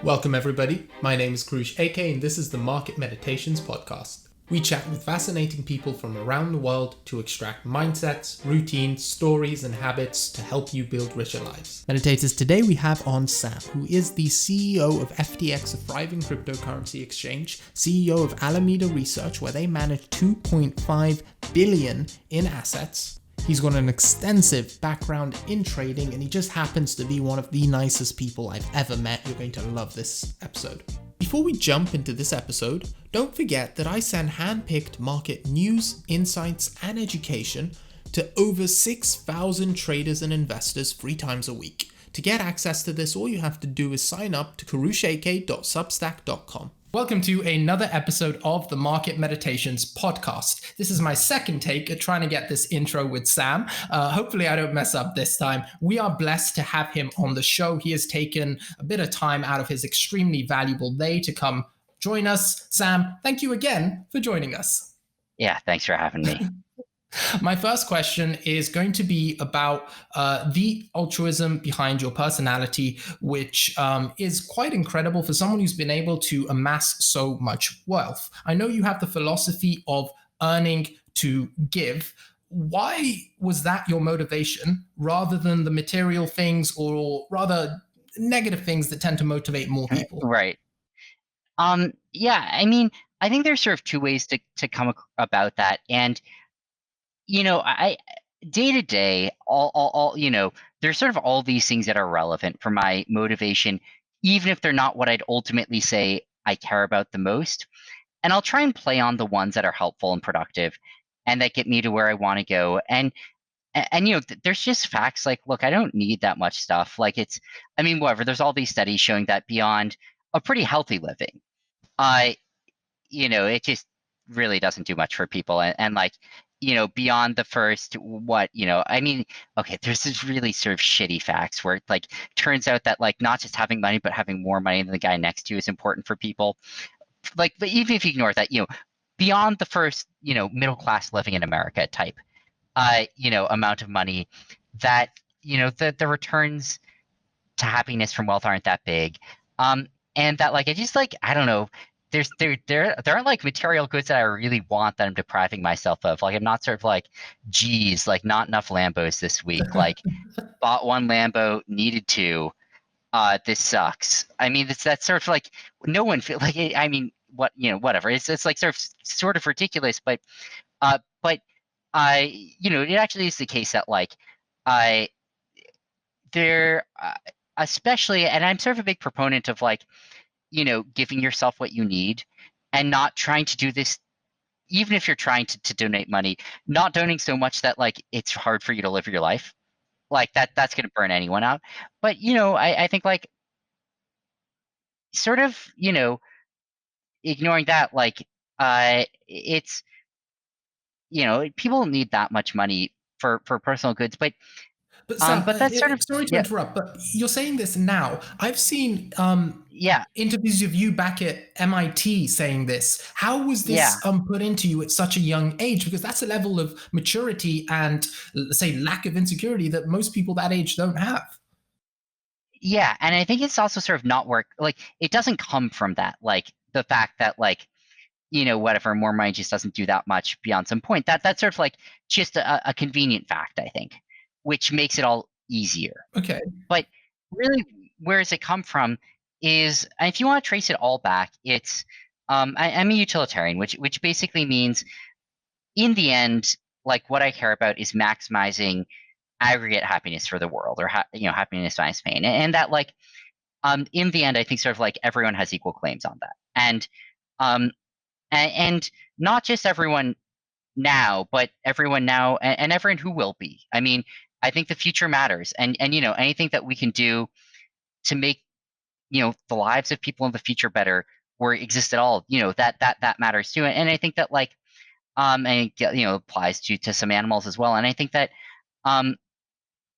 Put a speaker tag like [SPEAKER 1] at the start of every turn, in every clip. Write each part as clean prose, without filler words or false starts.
[SPEAKER 1] Welcome everybody, my name is 𝐓𝐢𝐦𝐻𝐬 and this is the Market Meditations podcast. We chat with fascinating people from around the world to extract mindsets, routines, stories and habits to help you build richer lives. Meditators, today we have on Sam, who is the CEO of FTX, a thriving cryptocurrency exchange, CEO of Alameda Research, where they manage 2.5 billion in assets. He's got an extensive background in trading and he just happens to be one of the nicest people I've ever met. You're going to love this episode. Before we jump into this episode, don't forget that I send hand-picked market news, insights, and education to over 6,000 traders and investors 3 times a week. To get access to this, all you have to do is sign up to 𝐓𝐢𝐦𝐻𝐬𝐭𝐚𝐦𝐩𝐬.substack.com. Welcome to another episode of the Market Meditations podcast. This is my second take at trying to get this intro with Sam. Hopefully I don't mess up this time. We are blessed to have him on the show. He has taken a bit of time out of his extremely valuable day to come join us. Sam, thank you again for joining us.
[SPEAKER 2] Yeah, thanks for having me.
[SPEAKER 1] My first question is going to be about the altruism behind your personality, which is quite incredible for someone who's been able to amass so much wealth. I know you have the philosophy of earning to give. Why was that your motivation rather than the material things or rather negative things that tend to motivate more people?
[SPEAKER 2] Right. Yeah, I mean, I think there's sort of 2 ways to come about that. And I day to day, all there's sort of all these things that are relevant for my motivation, even if they're not what I'd ultimately say I care about the most. And I'll try and play on the ones that are helpful and productive and that get me to where I want to go. And there's just facts like, look, I don't need that much stuff. Like whatever, there's all these studies showing that beyond a pretty healthy living, it just really doesn't do much for people. And beyond the first, okay, there's this really sort of shitty facts where it turns out that not just having money, but having more money than the guy next to you is important for people. But even if you ignore that, beyond the first, middle class living in America type, amount of money, that, the returns to happiness from wealth aren't that big. And that I just I don't know, there aren't material goods that I really want that I'm depriving myself of. I'm not sort of geez, not enough Lambos this week. Bought 1 Lambo, needed 2. This sucks. I mean, that's sort of no one feel whatever. It's sort of ridiculous, but it actually is the case that especially, and I'm sort of a big proponent of giving yourself what you need and not trying to do this, even if you're trying to donate money, not donating so much that it's hard for you to live your life. That's going to burn anyone out. But, I think sort of, ignoring that, it's, people don't need that much money for personal goods, but
[SPEAKER 1] Sam,
[SPEAKER 2] that's sort of,
[SPEAKER 1] sorry to interrupt, but you're saying this now. I've seen interviews of you back at MIT saying this. How was this put into you at such a young age? Because that's a level of maturity and, say, lack of insecurity that most people that age don't have.
[SPEAKER 2] Yeah, and I think it's also sort of not work. It doesn't come from that. The fact that whatever, more money just doesn't do that much beyond some point. That's sort of just a convenient fact, I think, which makes it all easier.
[SPEAKER 1] Okay.
[SPEAKER 2] But really, where does it come from is, if you want to trace it all back, it's I'm a utilitarian, which basically means in the end, what I care about is maximizing aggregate happiness for the world, or happiness minus pain, and that in the end, I think sort of everyone has equal claims on that, and not just everyone now, but everyone now and everyone who will be. I mean, I think the future matters, and anything that we can do to make the lives of people in the future better, or exist at all, that matters too. And I think that and applies to some animals as well. And I think that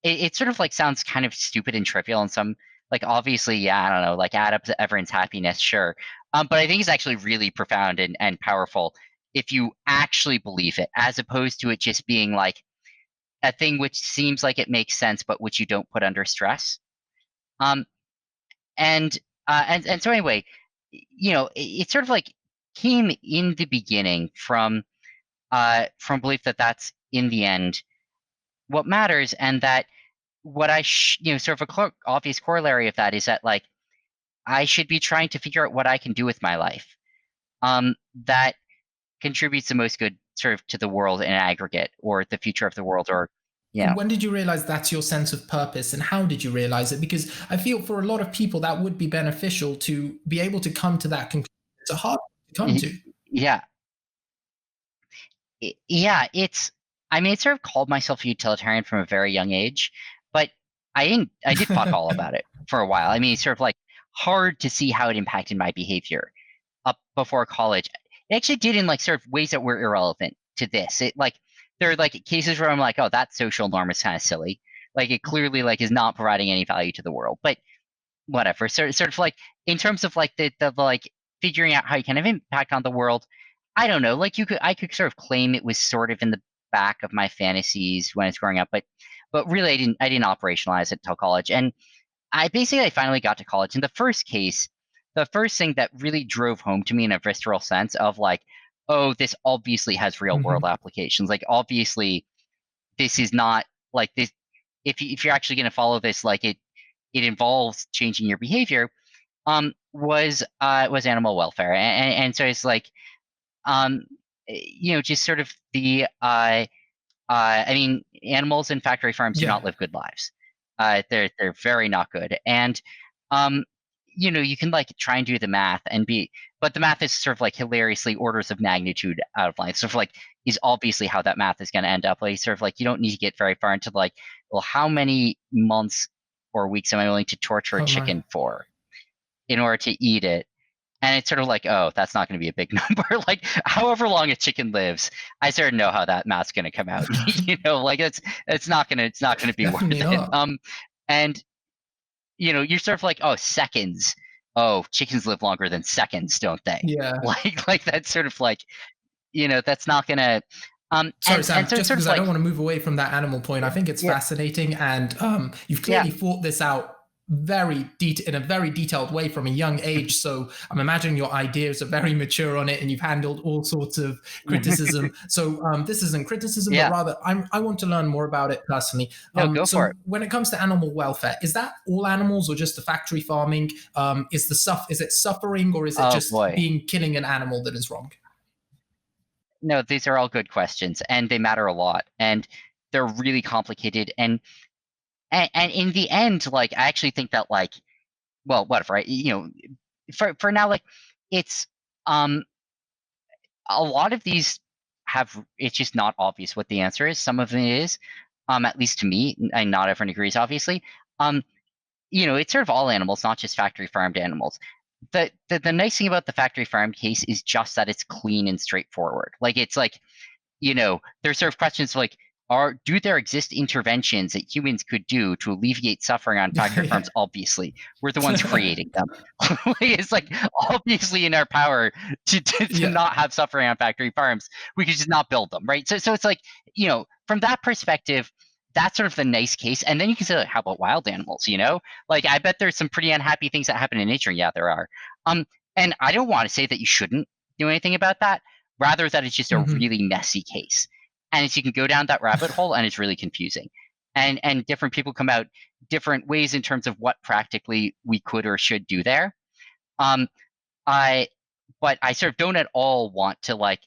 [SPEAKER 2] it sort of sounds kind of stupid and trivial, and some obviously, I don't know, add up to everyone's happiness, sure. But I think it's actually really profound and powerful if you actually believe it, as opposed to it just being a thing which seems like it makes sense, but which you don't put under stress. And And so anyway, it sort of like came in the beginning from belief that that's in the end what matters, and that what sort of obvious corollary of that is that like I should be trying to figure out what I can do with my life that contributes the most good sort of to the world in aggregate, or the future of the world, or
[SPEAKER 1] When did you realize that's your sense of purpose, and how did you realize it? Because I feel for a lot of people that would be beneficial to be able to come to that conclusion. It's a hard one to come
[SPEAKER 2] y-
[SPEAKER 1] to.
[SPEAKER 2] yeah, yeah. I mean, I sort of called myself a utilitarian from a very young age, but I did fuck all about it for a while. I mean, it's sort of like hard to see how it impacted my behavior up before college. It actually did in like sort of ways that were irrelevant to this. It like there are like cases where I'm like, oh, that social norm is kind of silly. Like it clearly like is not providing any value to the world. But whatever. Sort of like in terms of like the like figuring out how you kind of impact on the world. I don't know. Like I could sort of claim it was sort of in the back of my fantasies when I was growing up, but really I didn't operationalize it until college. And I finally got to college. In the first case, the first thing that really drove home to me in a visceral sense of like, oh, this obviously has real world
[SPEAKER 1] Mhm.
[SPEAKER 2] applications. Like obviously this is not like this. If you're actually going to follow this, like it involves changing your behavior. Was animal welfare, and so it's like um just sort of I mean, animals in factory farms do
[SPEAKER 1] Yeah.
[SPEAKER 2] not live good lives. They're very not good, and um, you can like try and do the math but the math is sort of like hilariously orders of magnitude out of line. Sort of like is obviously how that math is going to end up. Like sort of like you don't need to get very far into like, well, how many months or weeks am I willing to torture a
[SPEAKER 1] Oh my.
[SPEAKER 2] chicken for in order to eat it? And it's sort of like, oh, that's not going to be a big number. Like, however long a chicken lives, I sort of know how that math's going to come out. Like it's not gonna be worth
[SPEAKER 1] Definitely
[SPEAKER 2] it.
[SPEAKER 1] not.
[SPEAKER 2] And you're sort of like, oh, seconds. Oh, chickens live longer than seconds, don't they?
[SPEAKER 1] Yeah.
[SPEAKER 2] Like that's sort of like, that's not gonna.
[SPEAKER 1] Sorry,
[SPEAKER 2] And
[SPEAKER 1] Sam,
[SPEAKER 2] so it's
[SPEAKER 1] just
[SPEAKER 2] sort of
[SPEAKER 1] because I don't
[SPEAKER 2] like,
[SPEAKER 1] want to move away from that animal point, I think it's
[SPEAKER 2] yeah,
[SPEAKER 1] fascinating, and you've
[SPEAKER 2] yeah,
[SPEAKER 1] clearly thought this out in a very detailed way from a young age. So I'm imagining your ideas are very mature on it, and you've handled all sorts of criticism. So this isn't criticism, but
[SPEAKER 2] yeah.
[SPEAKER 1] rather I want to learn more about it personally.
[SPEAKER 2] No, go for
[SPEAKER 1] So
[SPEAKER 2] it.
[SPEAKER 1] when it comes to animal welfare, is that all animals or just the factory farming? Is it suffering, or is it
[SPEAKER 2] Oh
[SPEAKER 1] just
[SPEAKER 2] boy.
[SPEAKER 1] being killing an animal that is wrong?
[SPEAKER 2] No, these are all good questions, and they matter a lot, and they're really complicated. And in the end, like I actually think that like, well, whatever, right? For now, like it's um a lot of these it's just not obvious what the answer is. Some of it is, at least to me, and not everyone agrees, obviously. Um, it's sort of all animals, not just factory farmed animals. The nice thing about the factory farmed case is just that it's clean and straightforward. Like it's like, there's sort of questions like, do there exist interventions that humans could do to alleviate suffering on factory farms? Obviously, we're the ones creating them. It's like obviously in our power to
[SPEAKER 1] Yeah.
[SPEAKER 2] not have suffering on factory farms. We could just not build them, right? So it's like, from that perspective, that's sort of the nice case. And then you can say, like, how about wild animals? Like I bet there's some pretty unhappy things that happen in nature. Yeah, there are. Um, and I don't want to say that you shouldn't do anything about that, rather that it's just a
[SPEAKER 1] Mhm.
[SPEAKER 2] really messy case. And as you can go down that rabbit hole, and it's really confusing. And different people come out different ways in terms of what practically we could or should do there. Um, I but I sort of don't at all want to like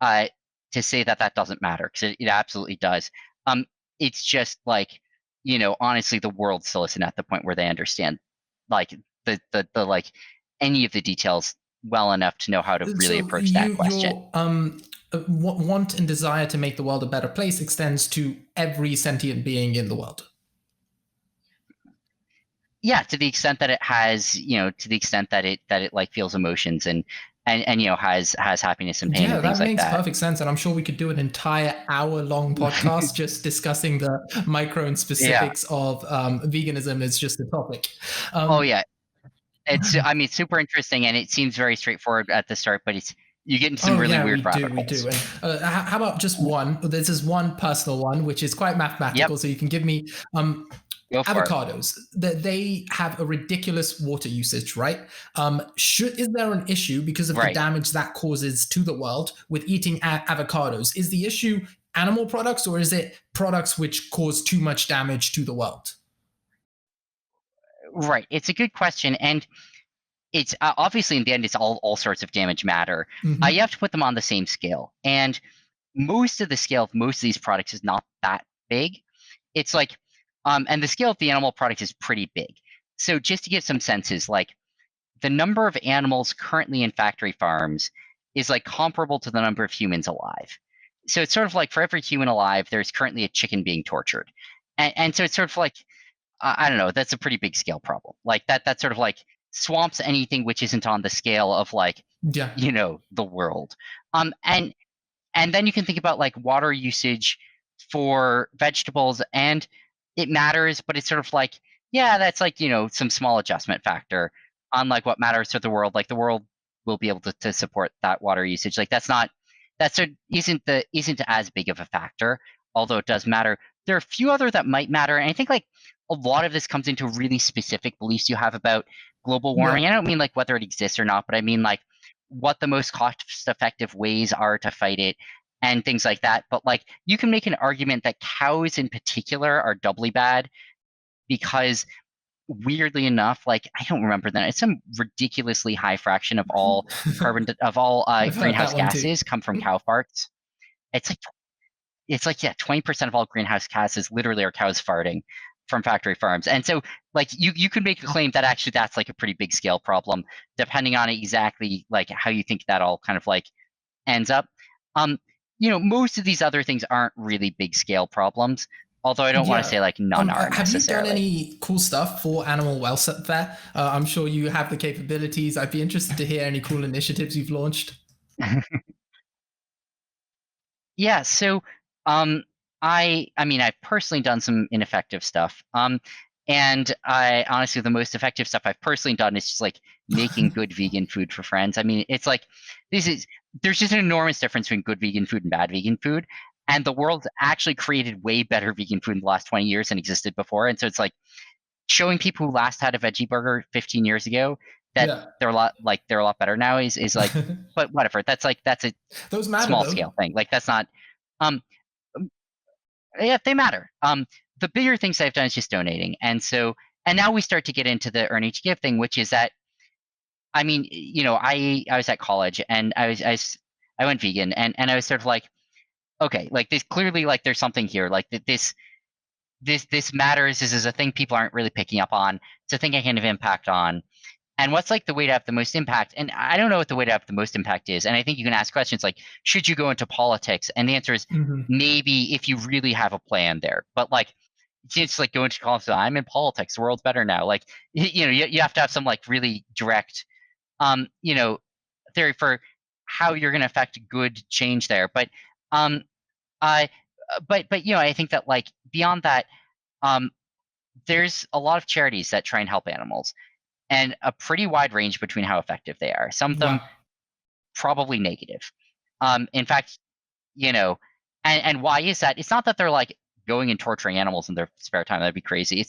[SPEAKER 2] uh to say that that doesn't matter, because it absolutely does. Um, it's just like, honestly, the world still isn't at the point where they understand like the like any of the details well enough to know how to really
[SPEAKER 1] So
[SPEAKER 2] approach that question.
[SPEAKER 1] your want and desire to make the world a better place extends to every sentient being in the world.
[SPEAKER 2] Yeah, to the extent that it has, to the extent that it like feels emotions, and has happiness and pain
[SPEAKER 1] Yeah,
[SPEAKER 2] and things
[SPEAKER 1] that
[SPEAKER 2] like
[SPEAKER 1] makes
[SPEAKER 2] that.
[SPEAKER 1] perfect sense, and I'm sure we could do an entire hour-long podcast just discussing the micro and
[SPEAKER 2] Yeah.
[SPEAKER 1] specifics of veganism as just a topic.
[SPEAKER 2] Oh
[SPEAKER 1] Um,
[SPEAKER 2] yeah. I mean, super interesting, and it seems very straightforward at the start, but you get into some
[SPEAKER 1] oh
[SPEAKER 2] really
[SPEAKER 1] yeah,
[SPEAKER 2] weird rabbit
[SPEAKER 1] we do.
[SPEAKER 2] holes.
[SPEAKER 1] And how about just one? This is one personal one, which is quite
[SPEAKER 2] Yep.
[SPEAKER 1] mathematical. So you can give me
[SPEAKER 2] Go for it.
[SPEAKER 1] avocados, that they have a ridiculous water usage, right? Is there an issue because of the
[SPEAKER 2] Right.
[SPEAKER 1] damage that causes to the world with eating avocados? Is the issue animal products, or is it products which cause too much damage to the world?
[SPEAKER 2] Right. It's a good question, and it's obviously in the end, it's all sorts of damage matter. You
[SPEAKER 1] Mm-hmm.
[SPEAKER 2] have to put them on the same scale, and most of the scale of most of these products is not that big. It's like, and the scale of the animal product is pretty big. So just to give some senses, like the number of animals currently in factory farms is like comparable to the number of humans alive. So it's sort of like for every human alive, there's currently a chicken being tortured, and so it's sort of like I don't know. That's a pretty big scale problem. Like that. That sort of like swamps anything which isn't on the scale of like
[SPEAKER 1] Yeah.
[SPEAKER 2] the world. And then you can think about like water usage for vegetables, and it matters, but it's sort of like, yeah, that's like, some small adjustment factor on like what matters to the world. Like the world will be able to support that water usage. Like isn't as big of a factor, although it does matter. There are a few other that might matter, and I think like a lot of this comes into really specific beliefs you have about global
[SPEAKER 1] Yeah.
[SPEAKER 2] warming. I don't mean like whether it exists or not, but I mean like what the most cost effective ways are to fight it and things like that. But like you can make an argument that cows in particular are doubly bad because weirdly enough, like I don't remember that it's some ridiculously high fraction of all
[SPEAKER 1] I've heard
[SPEAKER 2] greenhouse
[SPEAKER 1] that one too.
[SPEAKER 2] gases come from cow farts. It's like yeah, 20% of all greenhouse gases literally are cows farting from factory farms. And so like you could make a claim that actually that's like a pretty big scale problem, depending on exactly like how you think that all kind of like ends up. Um, most of these other things aren't really big scale problems, although I don't want to
[SPEAKER 1] Yeah.
[SPEAKER 2] say like none are
[SPEAKER 1] Have you done
[SPEAKER 2] necessarily.
[SPEAKER 1] any cool stuff for animal welfare? I'm sure you have the capabilities. I'd be interested to hear any cool initiatives you've launched.
[SPEAKER 2] Yeah, so I mean I've personally done some ineffective stuff. And I honestly the most effective stuff I've personally done is just like making good vegan food for friends. I mean, it's like this is there's just an enormous difference between good vegan food and bad vegan food. And the world's actually created way better vegan food in the last 20 years than existed before. And so it's like showing people who last had a veggie burger 15 years ago that
[SPEAKER 1] Yeah.
[SPEAKER 2] they're a lot better now is like, but whatever. That's a
[SPEAKER 1] Those matter
[SPEAKER 2] small
[SPEAKER 1] though.
[SPEAKER 2] scale thing. Like that's not um yeah, they matter. The bigger things I've done is just donating. And now we start to get into the earn each give thing, which is that, I mean, I was at college and I went vegan, and I was sort of like, okay, like this clearly like there's something here, like this matters. This is a thing people aren't really picking up on. It's a thing I can have impact on. And what's like the way to have the most impact? And I don't know what the way to have the most impact is. And I think you can ask questions like, should you go into politics? And the answer is
[SPEAKER 1] Hmm.
[SPEAKER 2] maybe if you really have a plan there. But like, it's like going to college. I'm in politics. The world's better now. Like, you have to have some like really direct, um, you know, theory for how you're going to affect good change there. Um, I, but I think that like beyond that, um, there's a lot of charities that try and help animals and a pretty wide range between how effective they are. Some of them
[SPEAKER 1] Wow.
[SPEAKER 2] probably negative. In fact, and why is that? It's not that they're like going and torturing animals in their spare time. That'd be crazy.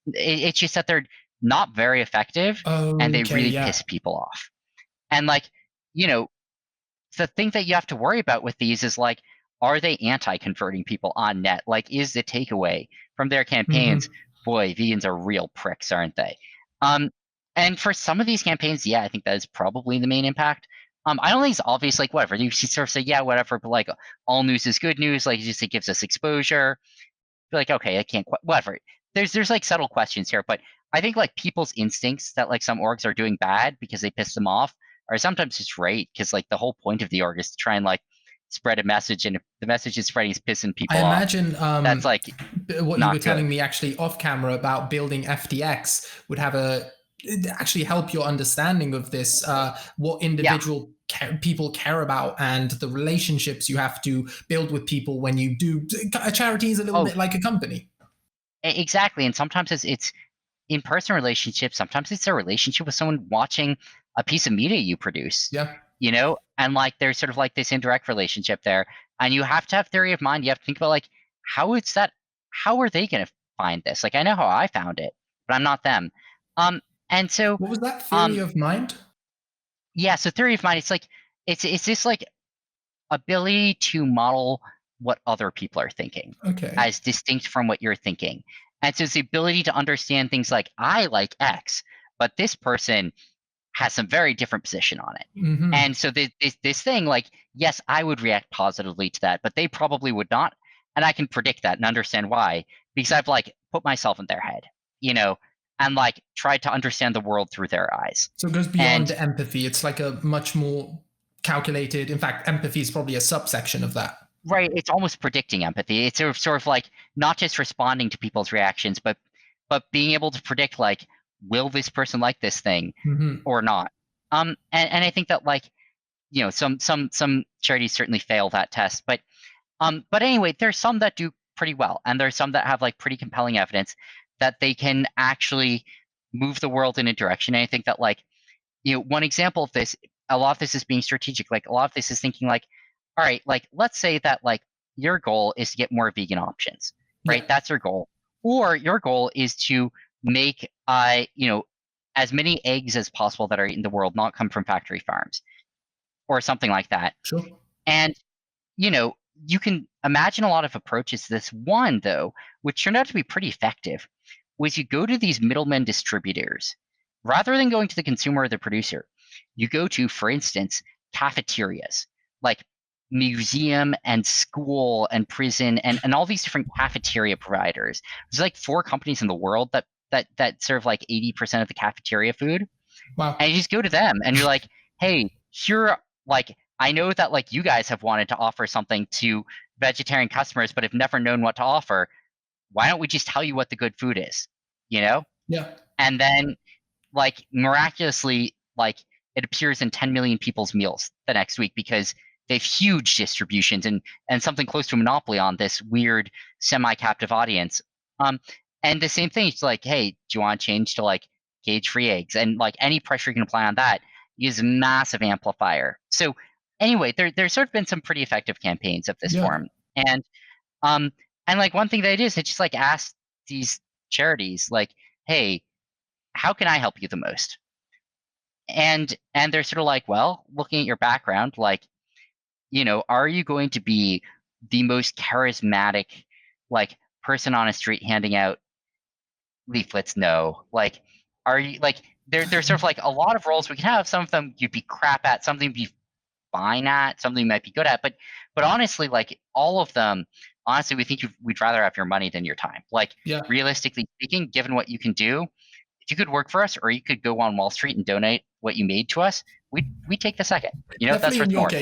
[SPEAKER 2] It's just that they're not very effective and they
[SPEAKER 1] Okay.
[SPEAKER 2] really
[SPEAKER 1] Yeah.
[SPEAKER 2] piss people off. And like, you know, the thing that you have to worry about with these is like, are they anti-converting people on net? Like, is the takeaway from their campaigns,
[SPEAKER 1] Hmm.
[SPEAKER 2] boy, vegans are real pricks, aren't they? Um, and for some of these campaigns, yeah, I think that is probably the main impact. I don't think it's obvious, like whatever. You sort of say, yeah, whatever, but like all news is good news. Like, it gives us exposure. Be like, okay, I can't quite whatever. There's like subtle questions here, but I think like people's instincts that like some orgs are doing bad because they piss them off are sometimes just right because like the whole point of the org is to try and like spread a message, and if the message is spreading is pissing
[SPEAKER 1] I
[SPEAKER 2] people off,
[SPEAKER 1] imagine
[SPEAKER 2] that's like
[SPEAKER 1] what you were
[SPEAKER 2] not
[SPEAKER 1] telling
[SPEAKER 2] good.
[SPEAKER 1] me actually off camera about building FTX would have a actually help your understanding of this, what
[SPEAKER 2] Yeah.
[SPEAKER 1] people care about and the relationships you have to build with people when you do. A charity is a little
[SPEAKER 2] Oh,
[SPEAKER 1] bit like a company.
[SPEAKER 2] exactly. And sometimes it's in-person relationships. Sometimes it's a relationship with someone watching a piece of media you produce,
[SPEAKER 1] Yeah.
[SPEAKER 2] and like there's sort of like this indirect relationship there. And you have to have theory of mind. You have to think about like how it's that, how are they going to find this. Like I know how I found it, but I'm not them. Um, and so
[SPEAKER 1] What was that theory
[SPEAKER 2] um,
[SPEAKER 1] of mind?
[SPEAKER 2] yeah, so theory of mind, it's like it's this like ability to model what other people are thinking
[SPEAKER 1] Okay.
[SPEAKER 2] as distinct from what you're thinking. And so it's the ability to understand things like I like X, but this person has some very different position on it.
[SPEAKER 1] Mm-hmm.
[SPEAKER 2] And so this thing, like, yes, I would react positively to that, but they probably would not. And I can predict that and understand why, because I've like put myself in their head, you know, and like tried to understand the world through their eyes.
[SPEAKER 1] So it goes
[SPEAKER 2] And
[SPEAKER 1] beyond empathy. It's like a much more calculated. In fact, empathy is probably a subsection of that.
[SPEAKER 2] right, it's almost predicting empathy. It's sort of like not just responding to people's reactions, but being able to predict like, will this person like this thing
[SPEAKER 1] Mm-hmm.
[SPEAKER 2] or not? And I think that like, you know, some charities certainly fail that test, but anyway, there's some that do pretty well, and there's some that have like pretty compelling evidence that they can actually move the world in a direction. And I think that like, you know, one example of this, a lot of this is being strategic. Like a lot of this is thinking like, all right, like let's say that like your goal is to get more vegan options,
[SPEAKER 1] Yeah.
[SPEAKER 2] right? That's your goal. Or your goal is to make you know, as many eggs as possible that are in the world not come from factory farms or something like that.
[SPEAKER 1] Sure.
[SPEAKER 2] And you know, you can imagine a lot of approaches to this. One, though, which turned out to be pretty effective, was you go to these middlemen distributors. Rather than going to the consumer or the producer, you go to, for instance, cafeterias, like museum and school and prison and all these different cafeteria providers. There's like 4 companies in the world that serve like 80% of the cafeteria food,
[SPEAKER 1] Wow.
[SPEAKER 2] and you just go to them and you're like, hey, here, like, I know that like you guys have wanted to offer something to vegetarian customers, but have never known what to offer. Why don't we just tell you what the good food is, you know?
[SPEAKER 1] Yeah.
[SPEAKER 2] And then like miraculously, like it appears in 10 million people's meals the next week because they have huge distributions and something close to a monopoly on this weird semi-captive audience. Um, and the same thing, it's like, hey, do you want to change to like cage-free eggs? And like any pressure you can apply on that is a massive amplifier. So anyway, there's sort of been some pretty effective campaigns of this
[SPEAKER 1] Yeah.
[SPEAKER 2] form. Um and like one thing that I do is I just like ask these charities like, hey, how can I help you the most? And they're sort of like, well, looking at your background, like, you know, are you going to be the most charismatic like person on a street handing out leaflets? No. Like, are you like there's sort of like a lot of roles we can have. Some of them you'd be crap at, something you'd be fine at, something you might be good at. But honestly, like all of them, honestly, we think we'd rather have your money than your time. Like
[SPEAKER 1] Yeah.
[SPEAKER 2] realistically speaking, given what you can do, if you could work for us or you could go on Wall Street and donate what you made to us, we take the second. You know, that's
[SPEAKER 1] Definitely in
[SPEAKER 2] worth
[SPEAKER 1] your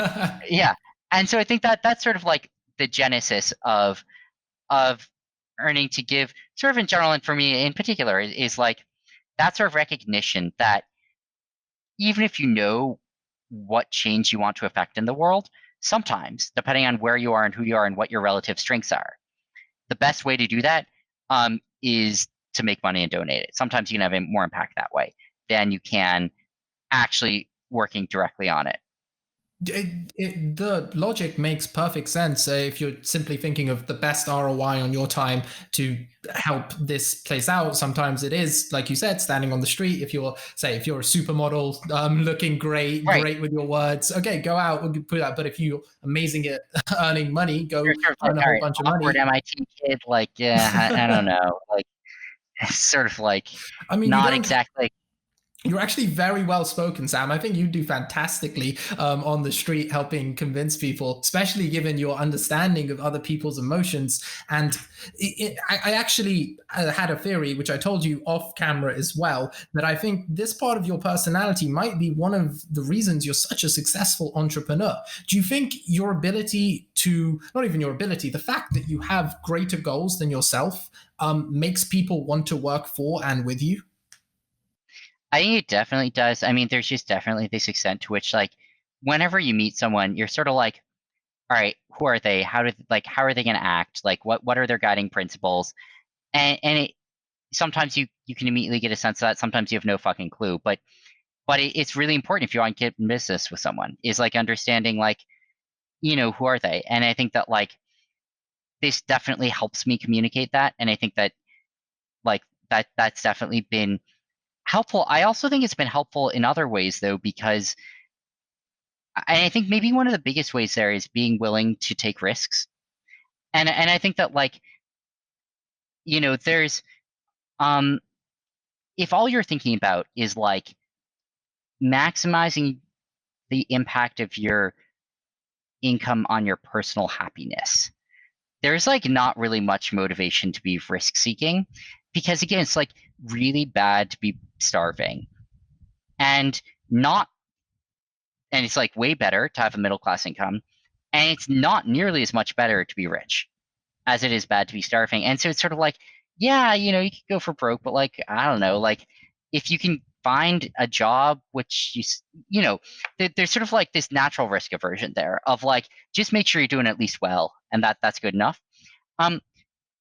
[SPEAKER 2] more.
[SPEAKER 1] case.
[SPEAKER 2] Yeah. And so I think that that's sort of like the genesis of earning to give sort of in general, and for me in particular is like that sort of recognition that even if you know what change you want to affect in the world, sometimes depending on where you are and who you are and what your relative strengths are, the best way to do that is to make money and donate it. Sometimes you can have more impact that way than you can actually working directly on it.
[SPEAKER 1] The logic makes perfect sense. If you're simply thinking of the best ROI on your time to help this place out, sometimes it is, like you said, standing on the street. If you're, say, if you're a supermodel, looking great,
[SPEAKER 2] Right.
[SPEAKER 1] great with your words, okay, go out and put that. But if you're amazing at earning money,
[SPEAKER 2] You're
[SPEAKER 1] go
[SPEAKER 2] sort of like,
[SPEAKER 1] earn a
[SPEAKER 2] all
[SPEAKER 1] whole
[SPEAKER 2] right,
[SPEAKER 1] bunch of
[SPEAKER 2] awkward
[SPEAKER 1] money.
[SPEAKER 2] MIT kid, like, yeah, I don't know. Like, it's sort of like
[SPEAKER 1] I mean, you
[SPEAKER 2] not
[SPEAKER 1] don't
[SPEAKER 2] exactly.
[SPEAKER 1] You're actually very well spoken, Sam. I think you do fantastically on the street helping convince people, especially given your understanding of other people's emotions. And I actually had a theory, which I told you off camera as well, that I think this part of your personality might be one of the reasons you're such a successful entrepreneur. Do you think your ability to, not even your ability, the fact that you have greater goals than yourself makes people want to work for and with you?
[SPEAKER 2] I think it definitely does. I mean, there's just definitely this extent to which, like, whenever you meet someone, you're sort of like, all right, who are they? How are they going to act? Like, what are their guiding principles? And it sometimes you can immediately get a sense of that. Sometimes you have no fucking clue. But it's really important if you want to get in business with someone is like understanding like, you know, who are they? And I think that like this definitely helps me communicate that, and I think that like that's definitely been helpful. I also think it's been helpful in other ways though, because I think maybe one of the biggest ways there is being willing to take risks. And I think that like, there's um if all you're thinking about is like maximizing the impact of your income on your personal happiness, there's like not really much motivation to be risk seeking, because again, it's like really bad to be starving, and not and it's like way better to have a middle class income, and it's not nearly as much better to be rich as it is bad to be starving. And so it's sort of like, yeah, you could go for broke, but like, I don't know, like if you can find a job which there's sort of like this natural risk aversion there of like, just make sure you're doing at least well, and that's good enough. Um,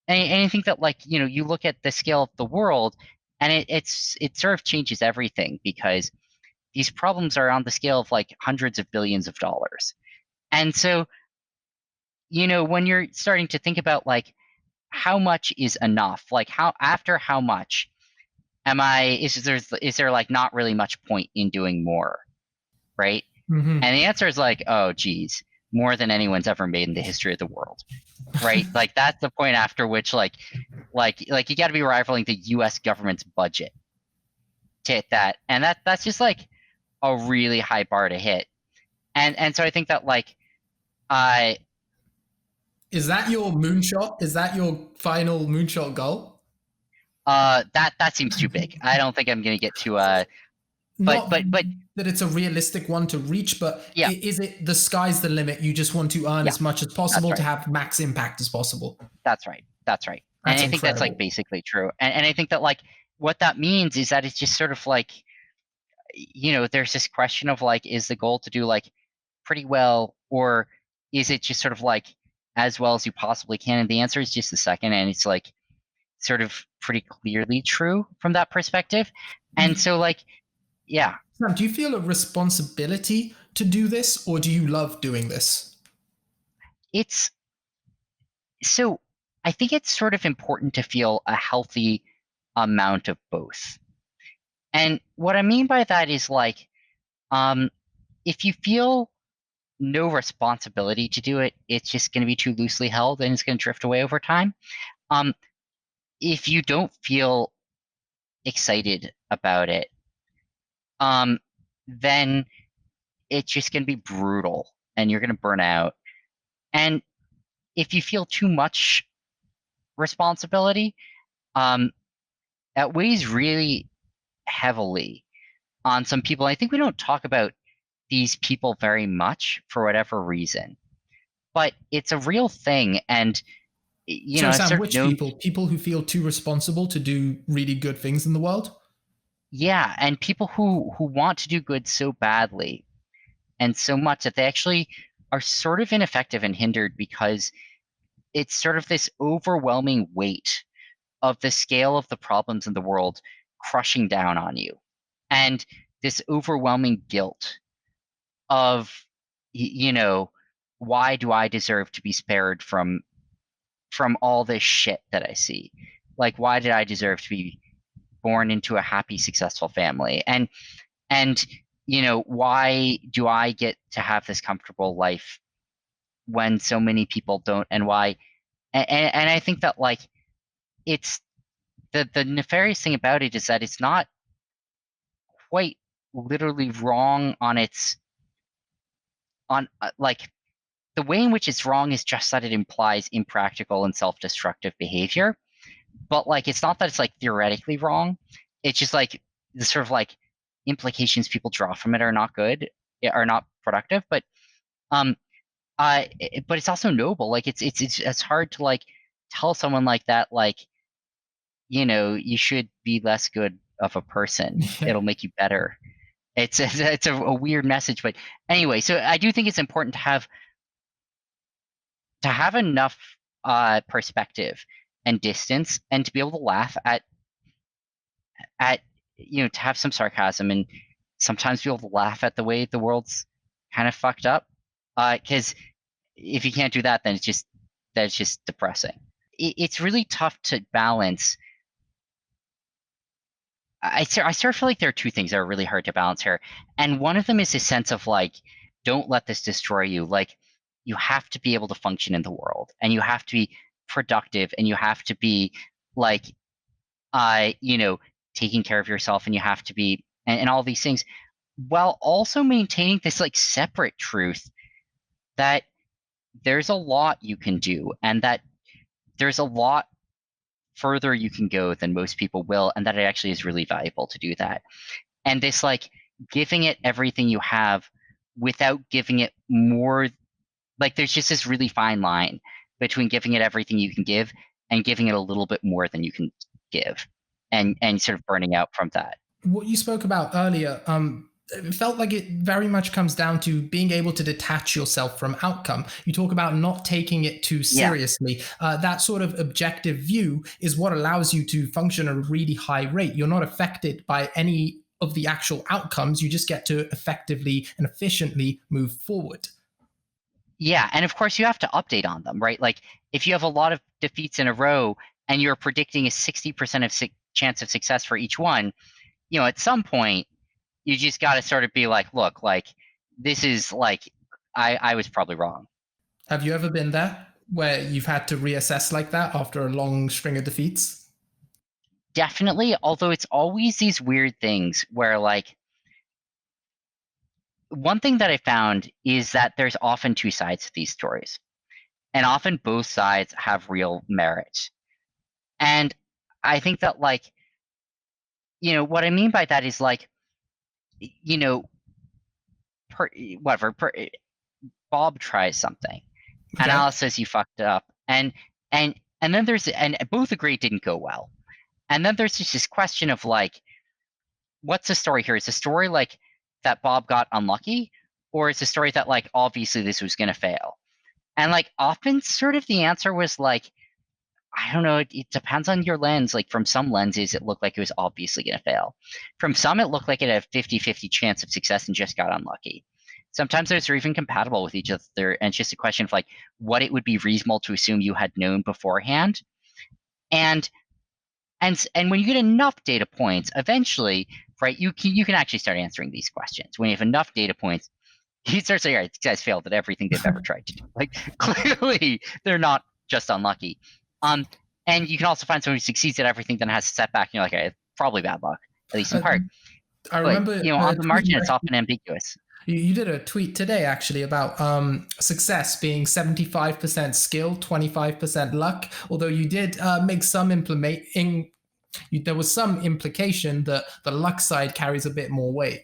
[SPEAKER 2] and I think that like, you look at the scale of the world, and it sort of changes everything, because these problems are on the scale of like hundreds of billions of dollars. And so, when you're starting to think about like how much is enough, like how much is there like not really much point in doing more, right?
[SPEAKER 1] Hmm.
[SPEAKER 2] And the answer is like, oh geez, more than anyone's ever made in the history of the world, right? Like that's the point after which like you got to be rivaling the US government's budget to hit that. And that's just like a really high bar to hit. And so I think that like I
[SPEAKER 1] Is that your moonshot? Is that your final moonshot goal?
[SPEAKER 2] that seems too big. I don't think I'm gonna get to
[SPEAKER 1] Not
[SPEAKER 2] but
[SPEAKER 1] that it's a realistic one to reach, but
[SPEAKER 2] yeah,
[SPEAKER 1] is it the sky's the limit? You just want to earn
[SPEAKER 2] yeah,
[SPEAKER 1] as much as
[SPEAKER 2] that's
[SPEAKER 1] possible to
[SPEAKER 2] right.
[SPEAKER 1] have max impact as possible.
[SPEAKER 2] That's right. That's right. And
[SPEAKER 1] That's
[SPEAKER 2] I think that's like
[SPEAKER 1] incredible.
[SPEAKER 2] basically true. And I think that like what that means is that it's just sort of like, there's this question of like, is the goal to do like pretty well, or is it just sort of like as well as you possibly can? And the answer is just the second. And it's like sort of pretty clearly true from that perspective. And so like, yeah,
[SPEAKER 1] Sam, do you feel a responsibility to do this, or do you love doing this?
[SPEAKER 2] it's so I think it's sort of important to feel a healthy amount of both. And what I mean by that is like, um, if you feel no responsibility to do it, it's just going to be too loosely held and it's going to drift away over time. Um, if you don't feel excited about it, um, then it's just going to be brutal and you're going to burn out. And if you feel too much responsibility, um, that weighs really heavily on some people. I think we don't talk about these people very much for whatever reason, but it's a real thing. And
[SPEAKER 1] So,
[SPEAKER 2] I've
[SPEAKER 1] Sam,
[SPEAKER 2] sort of
[SPEAKER 1] which
[SPEAKER 2] known,
[SPEAKER 1] people? People who feel too responsible to do really good things in the world?
[SPEAKER 2] yeah, and people who want to do good so badly and so much that they actually are sort of ineffective and hindered, because it's sort of this overwhelming weight of the scale of the problems in the world crushing down on you, and this overwhelming guilt of why do I deserve to be spared from all this shit that I see? Like, why did I deserve to be born into a happy, successful family? And why do I get to have this comfortable life when so many people don't? And why? And I think that like it's the nefarious thing about it is that it's not quite literally wrong on its on like the way in which it's wrong is just that it implies impractical and self-destructive behavior. But like it's not that it's like theoretically wrong. It's just like the sort of like implications people draw from it are not good, are not productive. Um but it's also noble. Like it's hard to like tell someone like that like, you should be less good of a person.
[SPEAKER 1] Yeah.
[SPEAKER 2] It'll make you better. It's a weird message, but anyway, so I do think it's important to have enough perspective and distance, and to be able to laugh at to have some sarcasm, and sometimes be able to laugh at the way the world's kind of fucked up, because if you can't do that, then it's just that's just depressing. It's really tough to balance. I sort of feel like there are two things that are really hard to balance here. And one of them is a sense of like, don't let this destroy you. Like, you have to be able to function in the world, and you have to be productive, and you have to be like, you know, taking care of yourself, and you have to be, and all these things, while also maintaining this like separate truth that there's a lot you can do, and that there's a lot further you can go than most people will, and that it actually is really valuable to do that. And this like giving it everything you have without giving it more, like there's just this really fine line between giving it everything you can give and giving it a little bit more than you can give, and sort of burning out from that.
[SPEAKER 1] What you spoke about earlier, it felt like it very much comes down to being able to detach yourself from outcome. You talk about not taking it too
[SPEAKER 2] Yeah.
[SPEAKER 1] seriously. That sort of objective view is what allows you to function at a really high rate. You're not affected by any of the actual outcomes. You just get to effectively and efficiently move forward.
[SPEAKER 2] Yeah, and of course you have to update on them, right? Like if you have a lot of defeats in a row and you're predicting a 60% of chance of success for each one, you know, at some point you just got to sort of be like, look, like this is like I was probably wrong.
[SPEAKER 1] Have you ever been there where you've had to reassess like that after a long string of defeats?
[SPEAKER 2] Definitely, although it's always these weird things where like one thing that I found is that there's often two sides to these stories, and often both sides have real merit. And I think that like, you know, what I mean by that is like, you know, per, whatever, Bob tries something, and
[SPEAKER 1] Okay.
[SPEAKER 2] Alice says you fucked up, and and then there's, and both agree it didn't go well. And then there's just this question of like, what's the story here? Is the story like that Bob got unlucky, or is the story that like obviously this was gonna fail? And like often sort of the answer was like, I don't know, it depends on your lens. Like from some lenses, it looked like it was obviously gonna fail. From some, it looked like it had a 50-50 chance of success and just got unlucky. Sometimes those are even compatible with each other, and it's just a question of like what it would be reasonable to assume you had known beforehand. And and when you get enough data points, eventually, right, you can actually start answering these questions. When you have enough data points, you start saying, all right, these guys failed at everything they've ever tried to do. Like clearly, they're not just unlucky. Um, and you can also find someone who succeeds at everything, then has a setback, and you're like, okay, probably bad luck, at least in
[SPEAKER 1] Uh,
[SPEAKER 2] part.
[SPEAKER 1] I
[SPEAKER 2] But
[SPEAKER 1] remember
[SPEAKER 2] you know,
[SPEAKER 1] a
[SPEAKER 2] on the
[SPEAKER 1] tweet
[SPEAKER 2] margin,
[SPEAKER 1] you
[SPEAKER 2] it's often
[SPEAKER 1] actually
[SPEAKER 2] ambiguous.
[SPEAKER 1] you did a tweet today actually about success being 75% skill, 25% luck. Although you did make some implementing, there was some implication that the luck side carries a bit more weight.